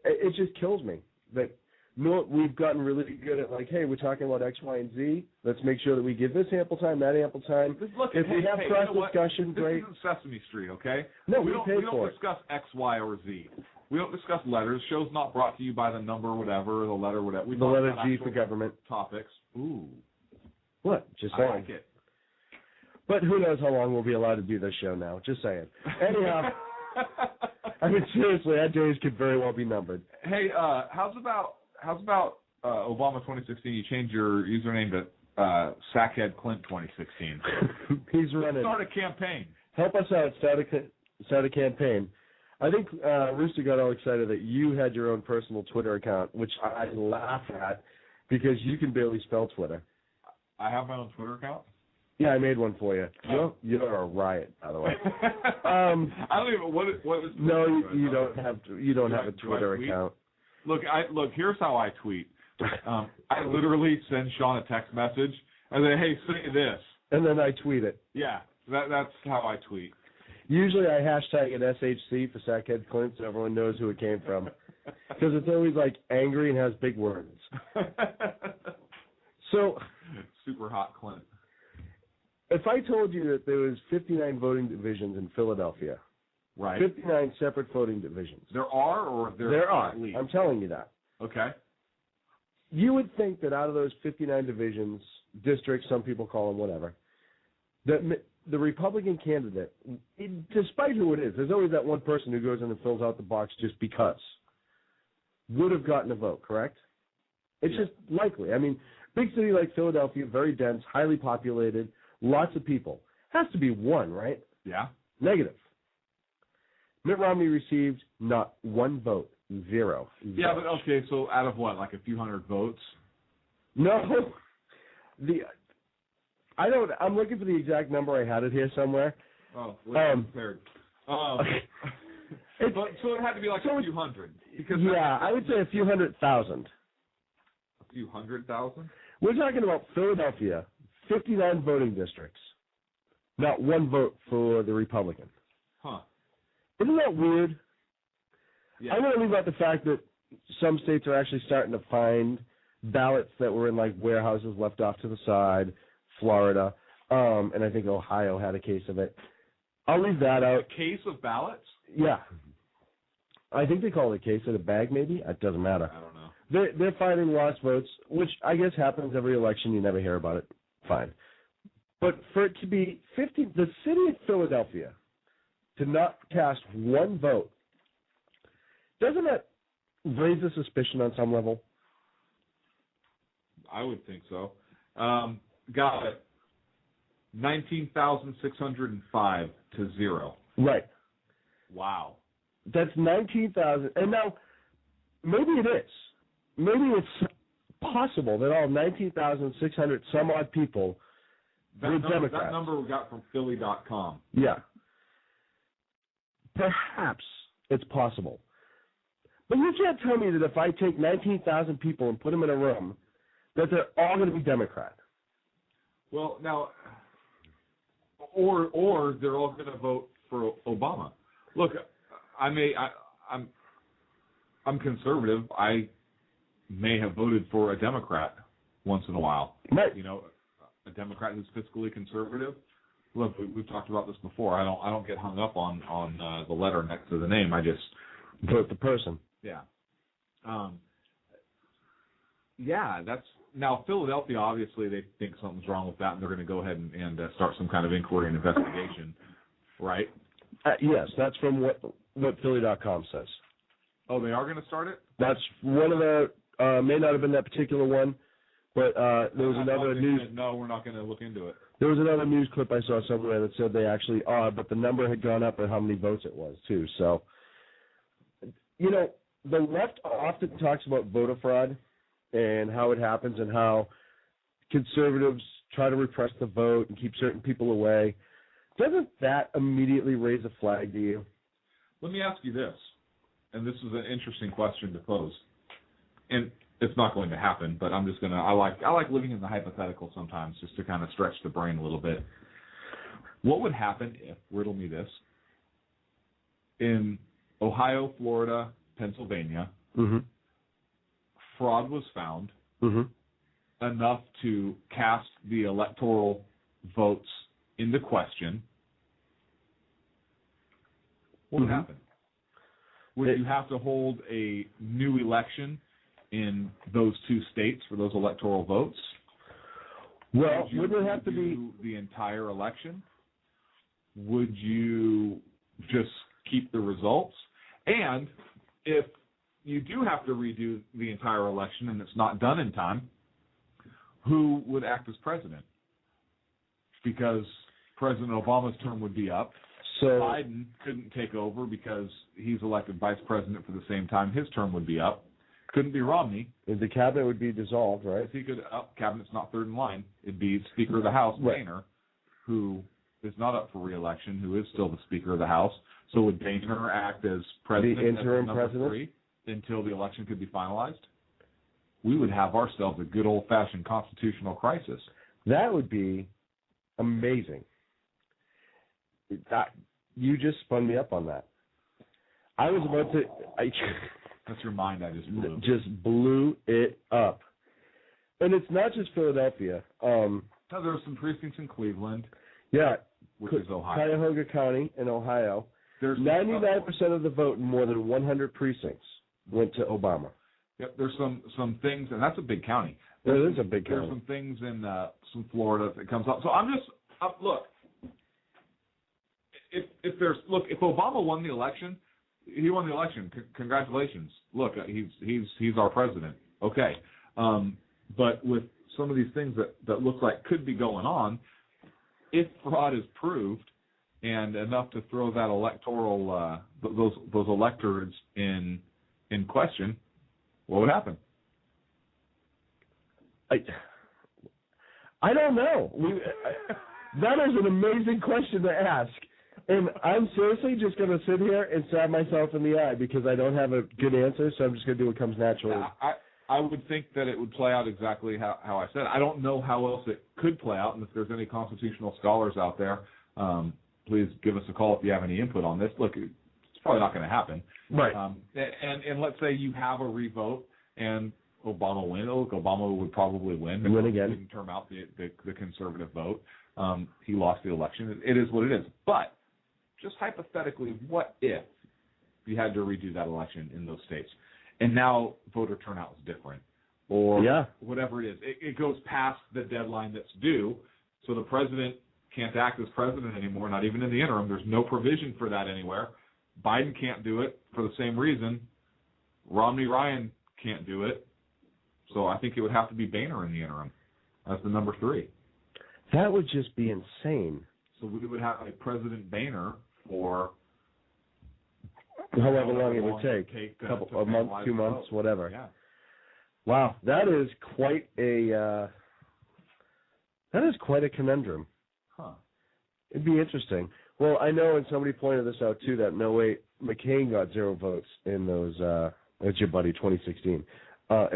It just kills me that we've gotten really good at, like, hey, we're talking about X, Y, and Z. Let's make sure that we give this ample time, that ample time. Look, if we have cross discussion, great. This isn't Sesame Street, okay? No, we don't discuss X, Y, or Z. We don't discuss letters. Show's not brought to you by the number or whatever, or the letter whatever. We the letter G for government. Topics. Ooh. What? Just I saying. like it. But who knows how long we'll be allowed to do this show now. Just saying. Anyhow, I mean, seriously, that days could very well be numbered. Hey, how's about Obama 2016? You changed your username to Sackhead Clint 2016. He's running. Start a campaign. Help us out. Start a campaign. I think Rooster got all excited that you had your own personal Twitter account, which I laugh at because you can barely spell Twitter. I have my own Twitter account? Yeah, I made one for you. You're a riot, by the way. I don't even what is. No, you don't have to. You don't have a Twitter account. Look, here's how I tweet. I literally send Sean a text message and say, "Hey, say this," and then I tweet it. Yeah, that's how I tweet. Usually, I hashtag it SHC for Sackhead Clint, so everyone knows who it came from, because it's always like angry and has big words. So, super hot Clint. If I told you that there was 59 voting divisions in Philadelphia, right? 59 separate voting divisions. There are, or there are. At least? I'm telling you that. Okay. You would think that out of those 59 divisions, districts, some people call them whatever, that the Republican candidate, despite who it is, there's always that one person who goes in and fills out the box just because, would have gotten a vote, correct? It's just likely. I mean, big city like Philadelphia, very dense, highly populated, lots of people. Has to be one, right? Yeah. Negative. Mitt Romney received not one vote. Zero. Yeah, but okay, so out of what, like a few hundred votes? No. I'm looking for the exact number. I had it here somewhere. Oh, prepared. So it had to be like a few hundred. I would say a few 100,000. A few 100,000? We're talking about Philadelphia, 59 voting districts. Not one vote for the Republican. Huh. Isn't that weird? Yeah. I'm going to leave out the fact that some states are actually starting to find ballots that were in like warehouses left off to the side, Florida, and I think Ohio had a case of it. I'll leave that out. A case of ballots? Yeah. I think they call it a case in a bag, maybe. It doesn't matter. I don't know. They're finding lost votes, which I guess happens every election. You never hear about it. Fine. But for it to be the city of Philadelphia to not cast one vote, doesn't that raise a suspicion on some level? I would think so. Got it. 19,605 to 0. Right. Wow. That's 19,000. And now, maybe it is. Maybe it's possible that all 19,600 some odd people were Democrats. That number we got from Philly.com. Yeah. Perhaps it's possible. But you can't tell me that if I take 19,000 people and put them in a room, that they're all going to be Democrat. Well, now, or they're all going to vote for Obama. Look, I'm conservative. I may have voted for a Democrat once in a while. Right. You know, a Democrat who's fiscally conservative. Look, we've talked about this before. I don't get hung up on the letter next to the name. I just vote the person. Yeah. That's now Philadelphia. Obviously, they think something's wrong with that, and they're going to go ahead and start some kind of inquiry and investigation, right? Yes, that's from what Philly.com says. Oh, they are going to start it? That's one of the may not have been that particular one, but there was another news. No, we're not going to look into it. There was another news clip I saw somewhere that said they actually are, but the number had gone up and how many votes it was too. So, you know, the left often talks about voter fraud and how it happens and how conservatives try to repress the vote and keep certain people away. Doesn't that immediately raise a flag to you? Let me ask you this, and this is an interesting question to pose, and it's not going to happen, but I'm just gonna. I like living in the hypothetical sometimes, just to kind of stretch the brain a little bit. What would happen if, riddle me this, in Ohio, Florida, Pennsylvania, fraud was found enough to cast the electoral votes into question? What would happen? Would you have to hold a new election in those two states for those electoral votes? Well, wouldn't it have to be the entire election? Would you just keep the results? And if you do have to redo the entire election and it's not done in time, who would act as president? Because President Obama's term would be up. So Biden couldn't take over because he's elected vice president for the same time his term would be up. Couldn't be Romney. The cabinet would be dissolved, right? If he could, cabinet's not third in line. It'd be Speaker of the House, Boehner, who is not up for re-election, who is still the Speaker of the House. So would Boehner act as president, the interim as number president, 3 until the election could be finalized? We would have ourselves a good old-fashioned constitutional crisis. That would be amazing. You just spun me up on that. I was about to. That's your mind. I just blew. Just blew it up. And it's not just Philadelphia. No, there are some precincts in Cleveland. Yeah, which is Ohio. Cuyahoga County in Ohio. There's 99% of the vote in more than 100 precincts went to Obama. Yep, there's some things, and that's a big county. It is a big county. There's some things in some Florida that comes up. So I'm just look. If Obama won the election, he won the election. Congratulations. Look, he's our president. Okay, but with some of these things that look like could be going on, if fraud is proved and enough to throw that electoral those electorates in question, what would happen? I don't know. That is an amazing question to ask. And I'm seriously just going to sit here and stab myself in the eye because I don't have a good answer, so I'm just going to do what comes naturally. I would think that it would play out exactly how I said. I don't know how else it could play out, and if there's any constitutional scholars out there, please give us a call if you have any input on this. Look, it's probably not going to happen. Right. And let's say you have a revote and Obama wins. Look, Obama would probably win. Win again. Didn't term out the conservative vote. He lost the election. It is what it is. But just hypothetically, what if you had to redo that election in those states? And now voter turnout is different, or whatever it is. It goes past the deadline that's due, so the president can't act as president anymore, not even in the interim. There's no provision for that anywhere. Biden can't do it for the same reason. Romney-Ryan can't do it. So I think it would have to be Boehner in the interim as the number 3. That would just be insane. So we would have a President Boehner for however long it would take, a month, 2 months, whatever. Yeah. Wow, that is quite a conundrum. Huh. It'd be interesting. Well, I know, and somebody pointed this out too, that McCain got 0 votes in those. That's your buddy, 2016. In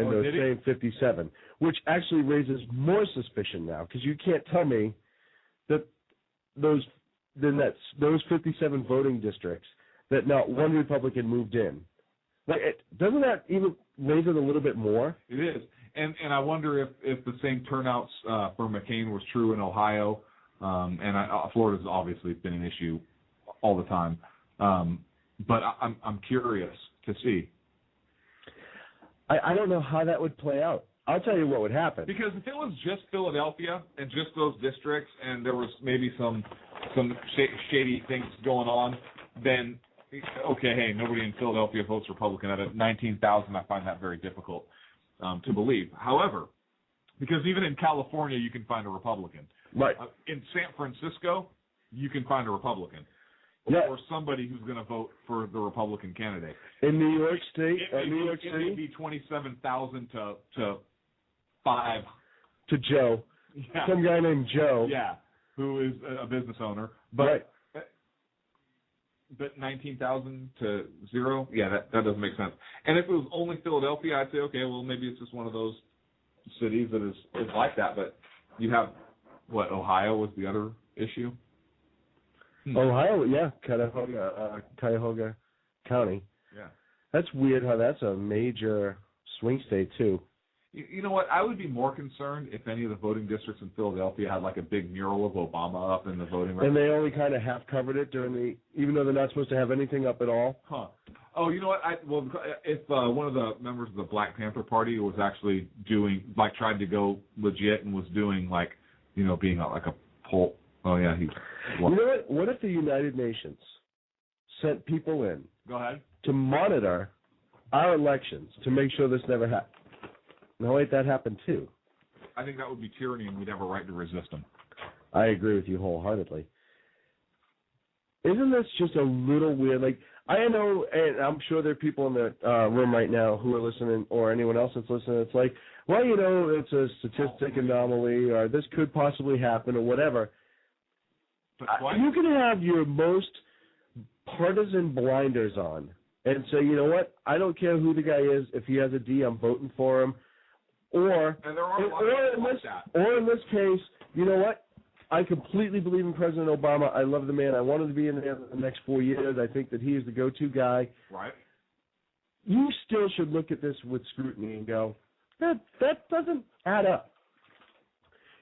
those same 57, which actually raises more suspicion now, because you can't tell me that those 57 voting districts that not one Republican moved in. Doesn't that even raise it a little bit more? It is, and I wonder if the same turnouts for McCain was true in Ohio, and Florida's obviously been an issue all the time, but I'm curious to see. I don't know how that would play out. I'll tell you what would happen. Because if it was just Philadelphia and just those districts, and there was maybe some shady things going on, then okay, hey, nobody in Philadelphia votes Republican. At 19,000, I find that very difficult to believe. However, because even in California, you can find a Republican. Right. In San Francisco, you can find a Republican. Or somebody who's going to vote for the Republican candidate. In New York State, it may be 27,000 to 5 to Joe. Yeah. Some guy named Joe. Yeah, who is a business owner. But 19,000 to 0. Yeah, that doesn't make sense. And if it was only Philadelphia, I'd say okay, well maybe it's just one of those cities that is like that. But you have Ohio was the other issue. Ohio, yeah, Cuyahoga County. Yeah. That's weird how that's a major swing state, too. You know what? I would be more concerned if any of the voting districts in Philadelphia had like a big mural of Obama up in the voting room. And they only kind of half covered it even though they're not supposed to have anything up at all. Huh. Oh, you know what? If one of the members of the Black Panther Party was actually doing, tried to go legit and was doing being like a poll. Oh yeah, You know what? What if the United Nations sent people in Go ahead. to monitor our elections to make sure this never happened? No, wait, that happened too. I think that would be tyranny, and we'd have a right to resist them. I agree with you wholeheartedly. Isn't this just a little weird? Like, I know, and I'm sure there are people in the room right now who are listening, or anyone else that's listening, it's like, well, it's a statistic anomaly, or this could possibly happen, or whatever. But you can have your most partisan blinders on and say, you know what, I don't care who the guy is. If he has a D, I'm voting for him. Or in this case, you know what? I completely believe in President Obama. I love the man. I want him to be in there the next 4 years. I think that he is the go-to guy. Right. You still should look at this with scrutiny and go, that doesn't add up.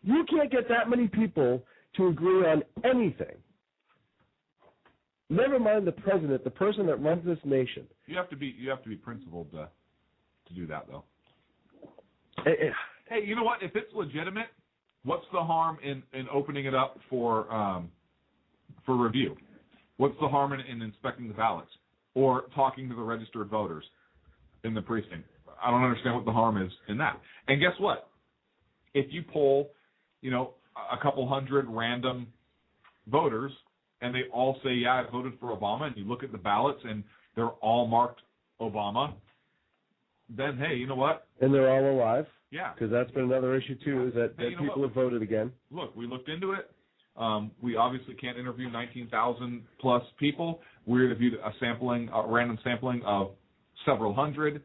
You can't get that many people to agree on anything. Never mind the president, the person that runs this nation. You have to be principled to do that, though. Hey, you know what? If it's legitimate, what's the harm in opening it up for review? What's the harm in inspecting the ballots or talking to the registered voters in the precinct? I don't understand what the harm is in that. And guess what? If you poll, a couple hundred random voters and they all say, yeah, I voted for Obama, and you look at the ballots and they're all marked Obama, then, hey, you know what? And they're all alive? Yeah. Because that's been another issue, too, is that people have voted again. Look, we looked into it. We obviously can't interview 19,000-plus people. We interviewed a random sampling of several hundred.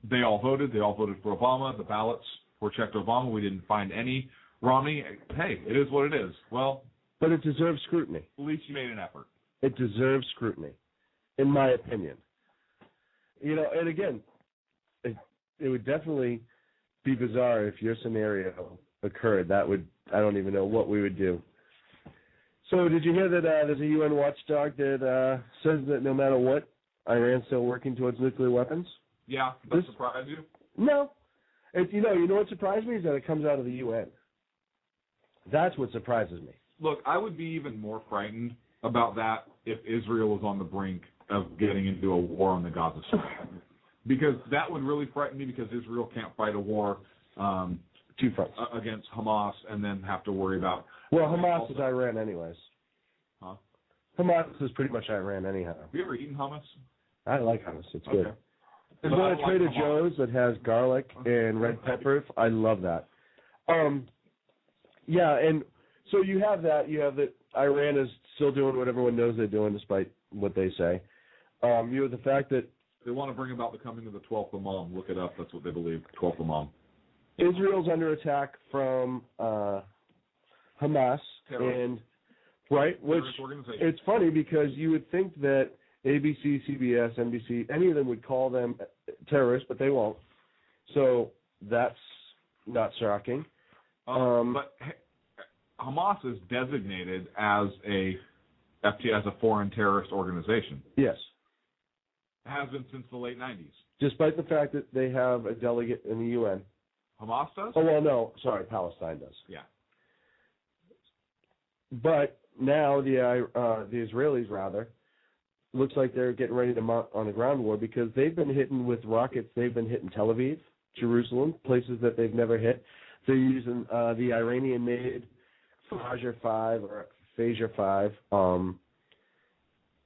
They all voted. They all voted for Obama. The ballots were checked Obama. We didn't find any Romney. Hey, it is what it is. Well. But it deserves scrutiny. At least you made an effort. It deserves scrutiny, in my opinion. And again, it would definitely be bizarre if your scenario occurred. I don't even know what we would do. So did you hear that there's a UN watchdog that says that no matter what, Iran's still working towards nuclear weapons? Yeah, that surprised you? No. You know what surprised me is that it comes out of the UN. That's what surprises me. Look, I would be even more frightened about that if Israel was on the brink of getting into a war on the Gaza Strip. Because that would really frighten me, because Israel can't fight a war two fronts against Hamas and then have to worry about. Well, Hamas is Iran anyways. Huh? Hamas is pretty much Iran anyhow. Have you ever eaten hummus? I like hummus. It's good. Okay. There's one at Trader Joe's that has garlic and red pepper. I love that. Yeah, and so you have that. You have that Iran is still doing what everyone knows they're doing, despite what they say. You have the fact that they want to bring about the coming of the 12th Imam. Look it up. That's what they believe. 12th Imam. Israel's under attack from Hamas, and right, which it's funny because you would think that ABC, CBS, NBC, any of them would call them terrorists, but they won't. So that's not shocking. But Hamas is designated as a foreign terrorist organization. Yes. It has been since the late 90s. Despite the fact that they have a delegate in the UN. Hamas does? Oh, well, no. Sorry, Palestine does. Yeah. But now the Israelis, rather, looks like they're getting ready to mount on a ground war because they've been hitting with rockets. They've been hitting Tel Aviv, Jerusalem, places that they've never hit. They're using the Iranian-made Fajr 5 or Fajr 5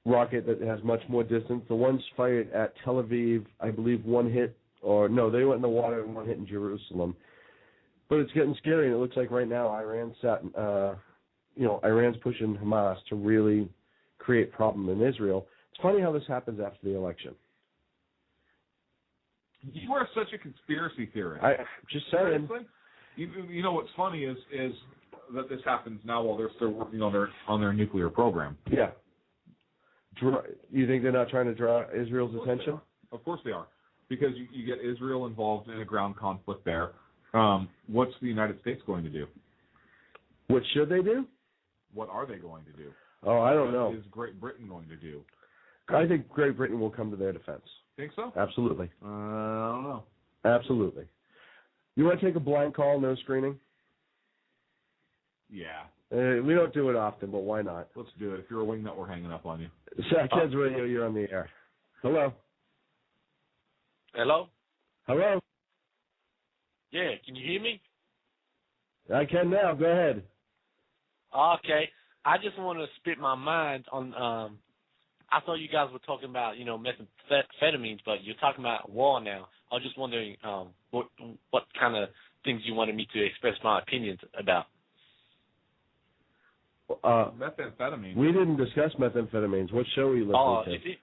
rocket that has much more distance. The ones fired at Tel Aviv, I believe one hit, or no, they went in the water and one hit in Jerusalem. But it's getting scary, and it looks like right now Iran's pushing Hamas to really create problem in Israel. It's funny how this happens after the election. You are such a conspiracy theorist. I just saying. You know what's funny is that this happens now while they're still working on their nuclear program. Yeah. You think they're not trying to draw Israel's attention? Of course they are, because you get Israel involved in a ground conflict there. What's the United States going to do? What should they do? What are they going to do? Oh, I don't know. What is Great Britain going to do? I think Great Britain will come to their defense. Think so? Absolutely. I don't know. Absolutely. You want to take a blind call, no screening? Yeah. We don't do it often, but why not? Let's do it. If you're a wingnut, we're hanging up on you. Sackheads Radio, you're on the air. Hello. Hello? Hello. Yeah, can you hear me? I can now. Go ahead. Okay. I just want to spit my mind on, I thought you guys were talking about, methamphetamines, but you're talking about war now. I was just wondering what kind of things you wanted me to express my opinions about. Methamphetamine. We didn't discuss methamphetamines. What show are you listening to? Is it?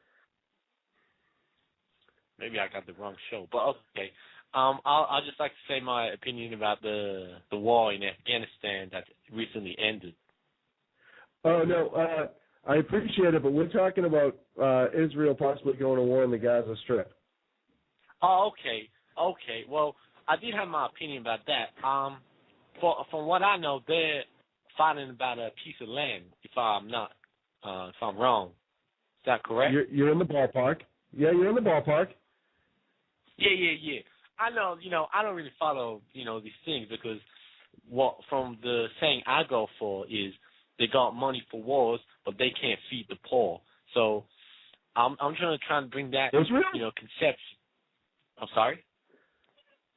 Maybe I got the wrong show, but okay. I'll just like to say my opinion about the war in Afghanistan that recently ended. Oh, no, I appreciate it, but we're talking about Israel possibly going to war in the Gaza Strip. Oh, okay. Okay, well, I did have my opinion about that. From what I know, they're fighting about a piece of land, if I'm wrong. Is that correct? You're in the ballpark. Yeah, you're in the ballpark. Yeah. I know, I don't really follow, these things because from the saying I go for is they got money for wars, but they can't feed the poor. So I'm trying to bring that, Israel? conception. I'm sorry?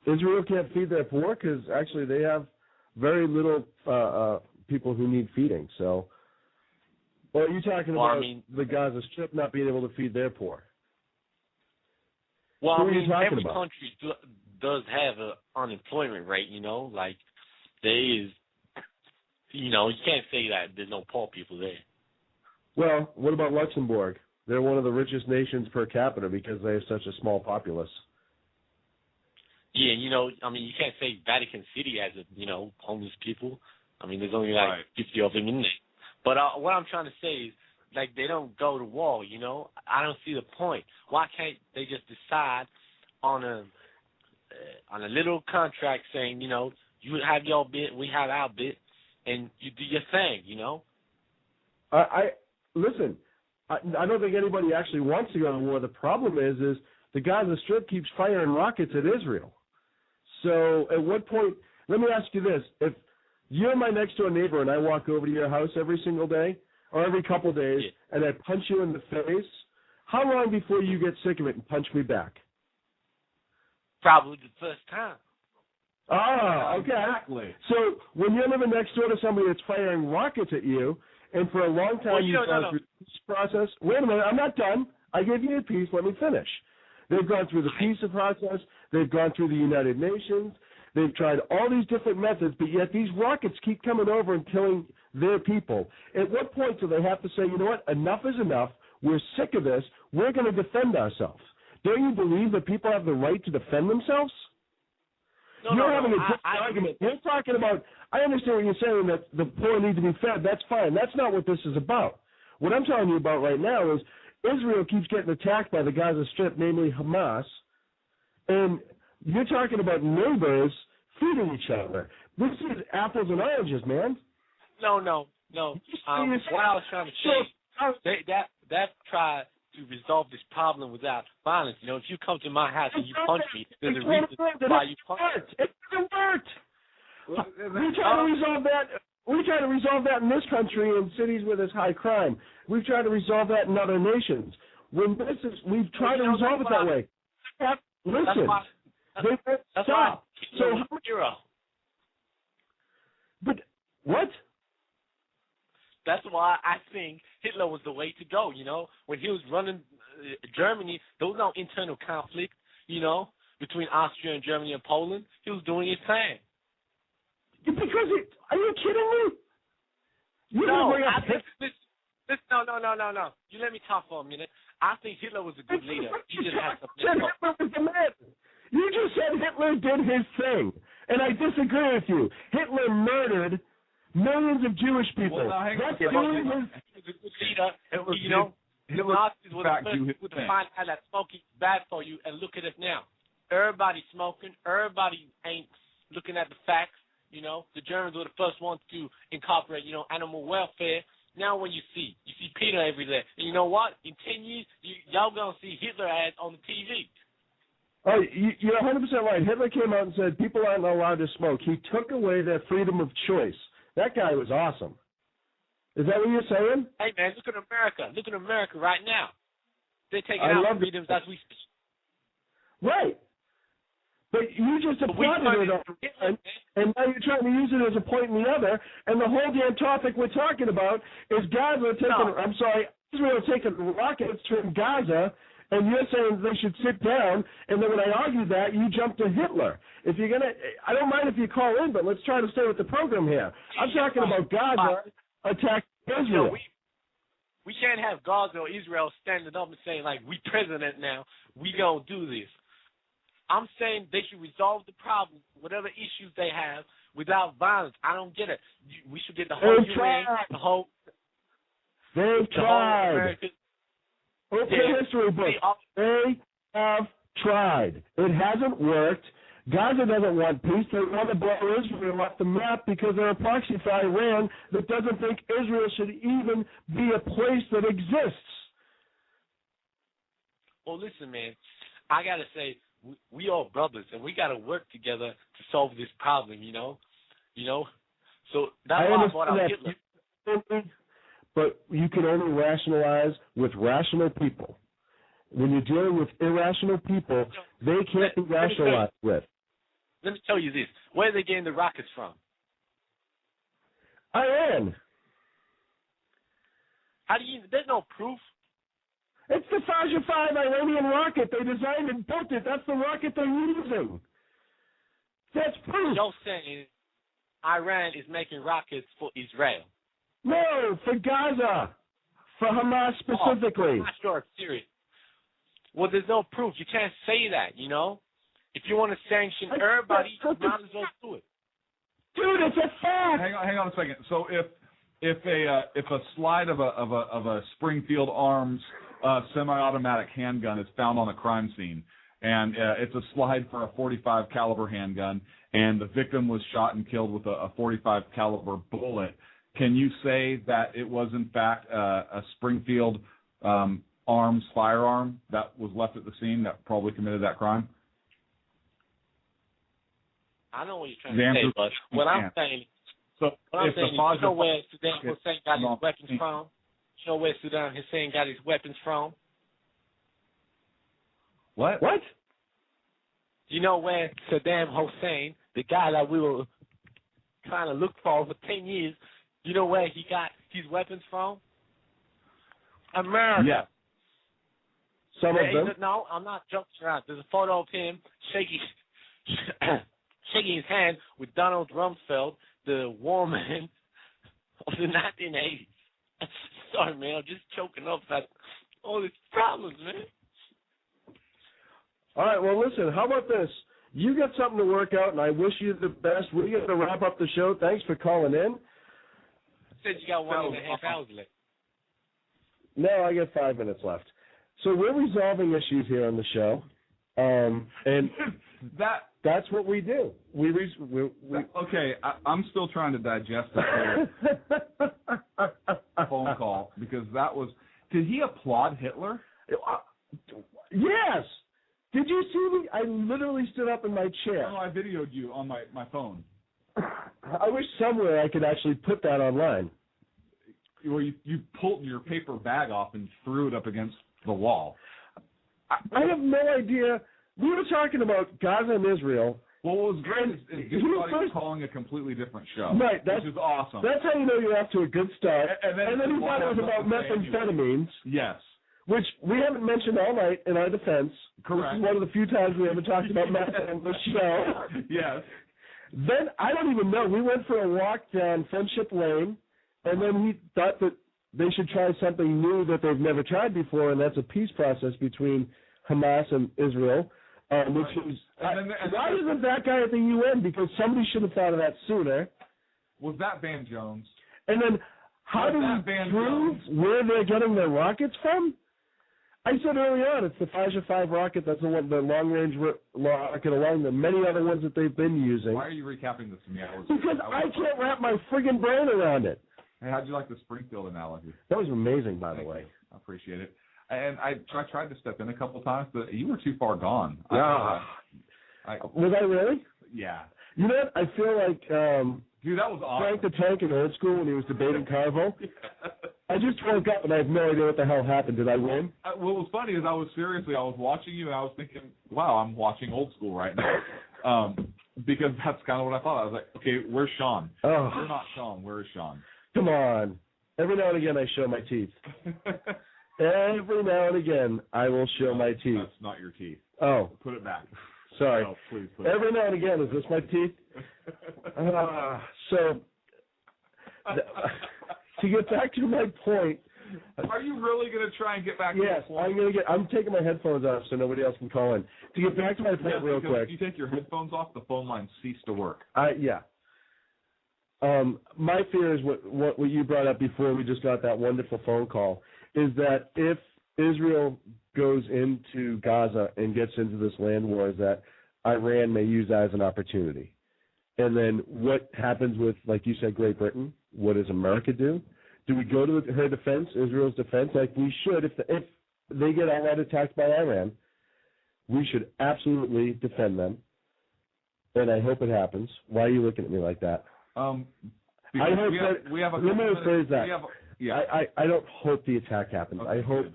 Israel can't feed their poor because actually they have very little people who need feeding. So, or are you talking about the Gaza Strip not being able to feed their poor? Well, every country does have an unemployment rate, like there is, you can't say that there's no poor people there. Well, what about Luxembourg? They're one of the richest nations per capita because they have such a small populace. Yeah, you can't say Vatican City has, homeless people. There's only 50 of them in there. But what I'm trying to say is, they don't go to war, I don't see the point. Why can't they just decide on a little contract saying, you have your bit, we have our bit, and you do your thing, Listen, I don't think anybody actually wants to go to war. The problem is the Gaza Strip keeps firing rockets at Israel. So at what point, let me ask you this, if you're my next door neighbor and I walk over to your house every single day, or every couple days, and I punch you in the face, how long before you get sick of it and punch me back? Probably the first time. Ah, okay. Exactly. So when you're living next door to somebody that's firing rockets at you, and for a long time you've gone through the peace process, wait a minute, I'm not done. I gave you a peace, let me finish. They've gone through the peace process, they've gone through the United Nations, they've tried all these different methods, but yet these rockets keep coming over and killing their people. At what point do they have to say, you know what, enough is enough, we're sick of this, we're going to defend ourselves? Don't you believe that people have the right to defend themselves? You're having a different argument. You're talking about, I understand what you're saying, that the poor need to be fed. That's fine. That's not what this is about. What I'm telling you about right now is Israel keeps getting attacked by the Gaza Strip, namely Hamas, and you're talking about neighbors feeding each other. This is apples and oranges, man. No. What I was trying to say, that tried to resolve this problem without violence. If you come to my house and you punch me, there's a reason why you punch me. It doesn't work. We try to resolve that. We try to resolve that in this country in cities where there's high crime. We've tried to resolve that in other nations. We've tried to resolve it that way. Listen, they won't stop. So but what? That's why I think Hitler was the way to go, When he was running Germany, there was no internal conflict, between Austria and Germany and Poland. He was doing his thing. Because are you kidding me? No. You let me talk for a minute. I think Hitler was a good leader. He just had something. Hitler was the man. You just said Hitler did his thing, and I disagree with you. Hitler murdered millions of Jewish people. Well, now, hang on. He was a good leader. The Nazis were the first to find out that smoking is bad for you, and look at us now. Everybody's smoking. Everybody ain't looking at the facts. The Germans were the first ones to incorporate, animal welfare. Now when you see Peter every day. And you know what? In 10 years, y'all going to see Hitler ads on the TV. Oh, you're 100% right. Hitler came out and said people aren't allowed to smoke. He took away their freedom of choice. That guy was awesome. Is that what you're saying? Hey, man, look at America. Look at America right now. They're taking I out love freedoms as we speak. Right. But you just applauded it, and now you're trying to use it as a point in the other, and the whole damn topic we're talking about is Gaza taking, Israel taking rockets from Gaza, and you're saying they should sit down, and then when I argued that, you jumped to Hitler. If you're going to, I don't mind if you call in, but let's try to stay with the program here. I'm talking about Gaza attacking Israel. We can't have Gaza or Israel standing up and saying, like, we president now, we going to do this. I'm saying they should resolve the problem, whatever issues they have, without violence. I don't get it. We should get the whole UN, the whole... They've tried. Open history book. They have tried. It hasn't worked. Gaza doesn't want peace. They want to blow Israel off the map because they're a proxy for Iran that doesn't think Israel should even be a place that exists. Well, listen, man, I got to say, we all brothers, and we got to work together to solve this problem, you know? So that's why I brought out Hitler. But you can only rationalize with rational people. When you're dealing with irrational people, they can't be rationalized with. Let me tell you this. Where are they getting the rockets from? Iran. How do you... There's no proof. It's the Fajr 5 Iranian rocket. They designed and built it. That's the rocket they're using. That's proof. You're saying Iran is making rockets for Israel. No, for Gaza. For Hamas specifically. I'm not sure it's serious. Well, there's no proof. You can't say that, you know? If you want to sanction everybody, you might as well do it. Dude, it's a fact. Hang on a second. So if a slide of a Springfield Arms semi-automatic handgun is found on a crime scene, and it's a slide for a .45 caliber handgun, and the victim was shot and killed with a .45 caliber bullet, can you say that it was in fact a Springfield Arms firearm that was left at the scene that probably committed that crime? I know what you're trying to say, but what I'm saying, you know where Saddam Hussein got his weapons from? You know where Saddam Hussein got his weapons from? What? You know where Saddam Hussein, the guy that we were trying to look for 10 years, you know where he got his weapons from? America. Yeah. Some of them? No, I'm not joking around. There's a photo of him shaking his hand with Donald Rumsfeld, the war man of the 1980s. Sorry, man, I'm just choking up about all these problems, man. All right, well, listen, how about this? You got something to work out, and I wish you the best. We're going to wrap up the show. Thanks for calling in. Said you got 1.5 hours left. No, I got 5 minutes left. So we're resolving issues here on the show, and that's what we do. Okay, I'm still trying to digest that phone call because that was. Did he applaud Hitler? Yes. Did you see me? I literally stood up in my chair. No, I videoed you on my phone. I wish somewhere I could actually put that online. Where you pulled your paper bag off and threw it up against the wall. I have no idea. We were talking about Gaza and Israel. Well, what was great is everybody calling a completely different show. Right. Which is awesome. That's how you know you're off to a good start. And then he thought it was about methamphetamines. Yes. Which we haven't mentioned all night in our defense. Correct. This is one of the few times we haven't talked about meth on the show. Yes. Then, I don't even know. We went for a walk down Friendship Lane, and then we thought that they should try something new that they've never tried before, and that's a peace process between Hamas and Israel. Which is why isn't that guy at the UN? Because somebody should have thought of that sooner. Was that Van Jones? And then how do we prove where they're getting their rockets from? I said early on, it's the Fajr 5 rocket. That's the long-range rocket, along the many other ones that they've been using. Why are you recapping this to me? Because I can't wrap my friggin' brain around it. Hey, how'd you like the Springfield analogy? That was amazing, by the way. I appreciate it. And I tried to step in a couple times, but you were too far gone. Yeah. Was I really? Yeah. You know what? I feel like dude, that was awesome. Frank the Tank in Old School when he was debating Carvo. I just woke up and I have no idea what the hell happened. Did I win? What was funny is I was watching you and I was thinking, wow, I'm watching Old School right now. Because that's kind of what I thought. I was like, okay, where's Sean? Oh. We're not Sean. Where is Sean? Come on. Every now and again I show my teeth. Every now and again I will show my teeth. That's not your teeth. Oh. Put it back. Sorry. No, please put it Every now and again, is this my teeth? To get back to my point. Are you really going to try and get back to yes, the point? I'm taking my headphones off so nobody else can call in. To get back to my point real quick. If you take your headphones off, the phone lines cease to work. Yeah. My fear is what you brought up before we just got that wonderful phone call, is that if Israel goes into Gaza and gets into this land war, is that Iran may use that as an opportunity. And then what happens with, like you said, Great Britain? What does America do? Do we go to her defense, Israel's defense, like we should? If they get outright attacked by Iran, we should absolutely defend them. And I hope it happens. Why are you looking at me like that? I hope let me rephrase that. I don't hope the attack happens. Okay, I hope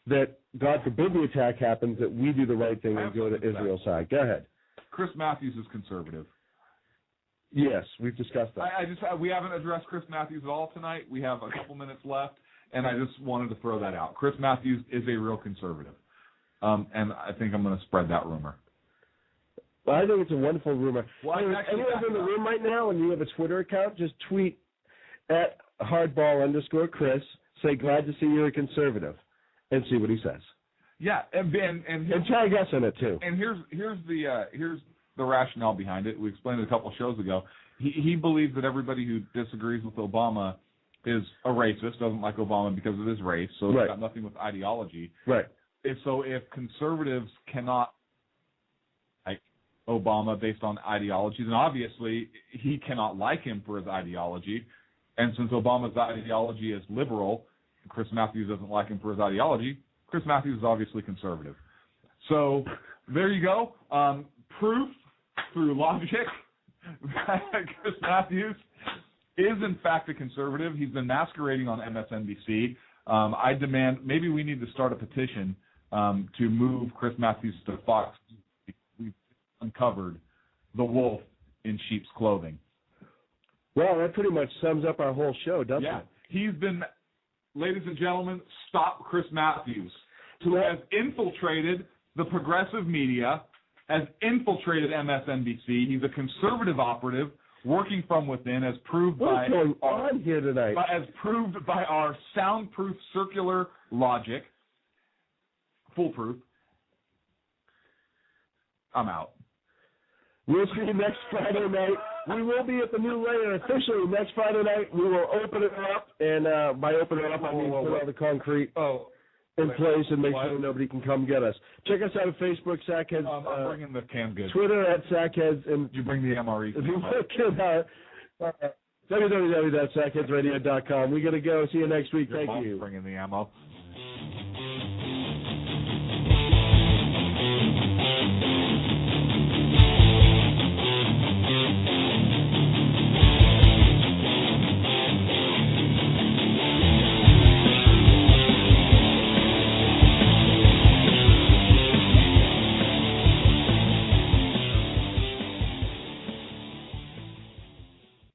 that, God forbid the attack happens, that we do the right thing and go to Israel's side. Go ahead. Chris Matthews is conservative. Yes, we've discussed that. We haven't addressed Chris Matthews at all tonight. We have a couple minutes left, and I just wanted to throw that out. Chris Matthews is a real conservative, and I think I'm going to spread that rumor. Well, I think it's a wonderful rumor. Well, anyone's in the room right now and you have a Twitter account, just tweet at @hardball_Chris, say glad to see you're a conservative, and see what he says. Yeah, and tag us in it too. And here's the rationale behind it. We explained it a couple shows ago. He believes that everybody who disagrees with Obama is a racist, doesn't like Obama because of his race, so it's got nothing with ideology. Right. If conservatives cannot like Obama based on ideology, then obviously he cannot like him for his ideology. And since Obama's ideology is liberal, Chris Matthews doesn't like him for his ideology, Chris Matthews is obviously conservative. So there you go. Proof through logic that Chris Matthews is in fact a conservative. He's been masquerading on MSNBC. I demand, maybe we need to start a petition to move Chris Matthews to Fox. We've uncovered the wolf in sheep's clothing. Well, that pretty much sums up our whole show, doesn't it? He's been, ladies and gentlemen, stop Chris Matthews, who has infiltrated the progressive media, has infiltrated MSNBC. He's a conservative operative working from within, as proved What's going on here tonight? As proved by our soundproof circular logic. Foolproof. I'm out. We'll see you next Friday night. We will be at the New Layer officially next Friday night. We will open it up, and by open it up, I mean put all the concrete in place and make sure nobody can come get us. Check us out on Facebook, Sackheads. I'm bringing the canned goods. Twitter @Sackheads. And did you bring the MRE? If you look at www.sackheadsradio.com. We got to go. See you next week. Thank you. Bringing the ammo.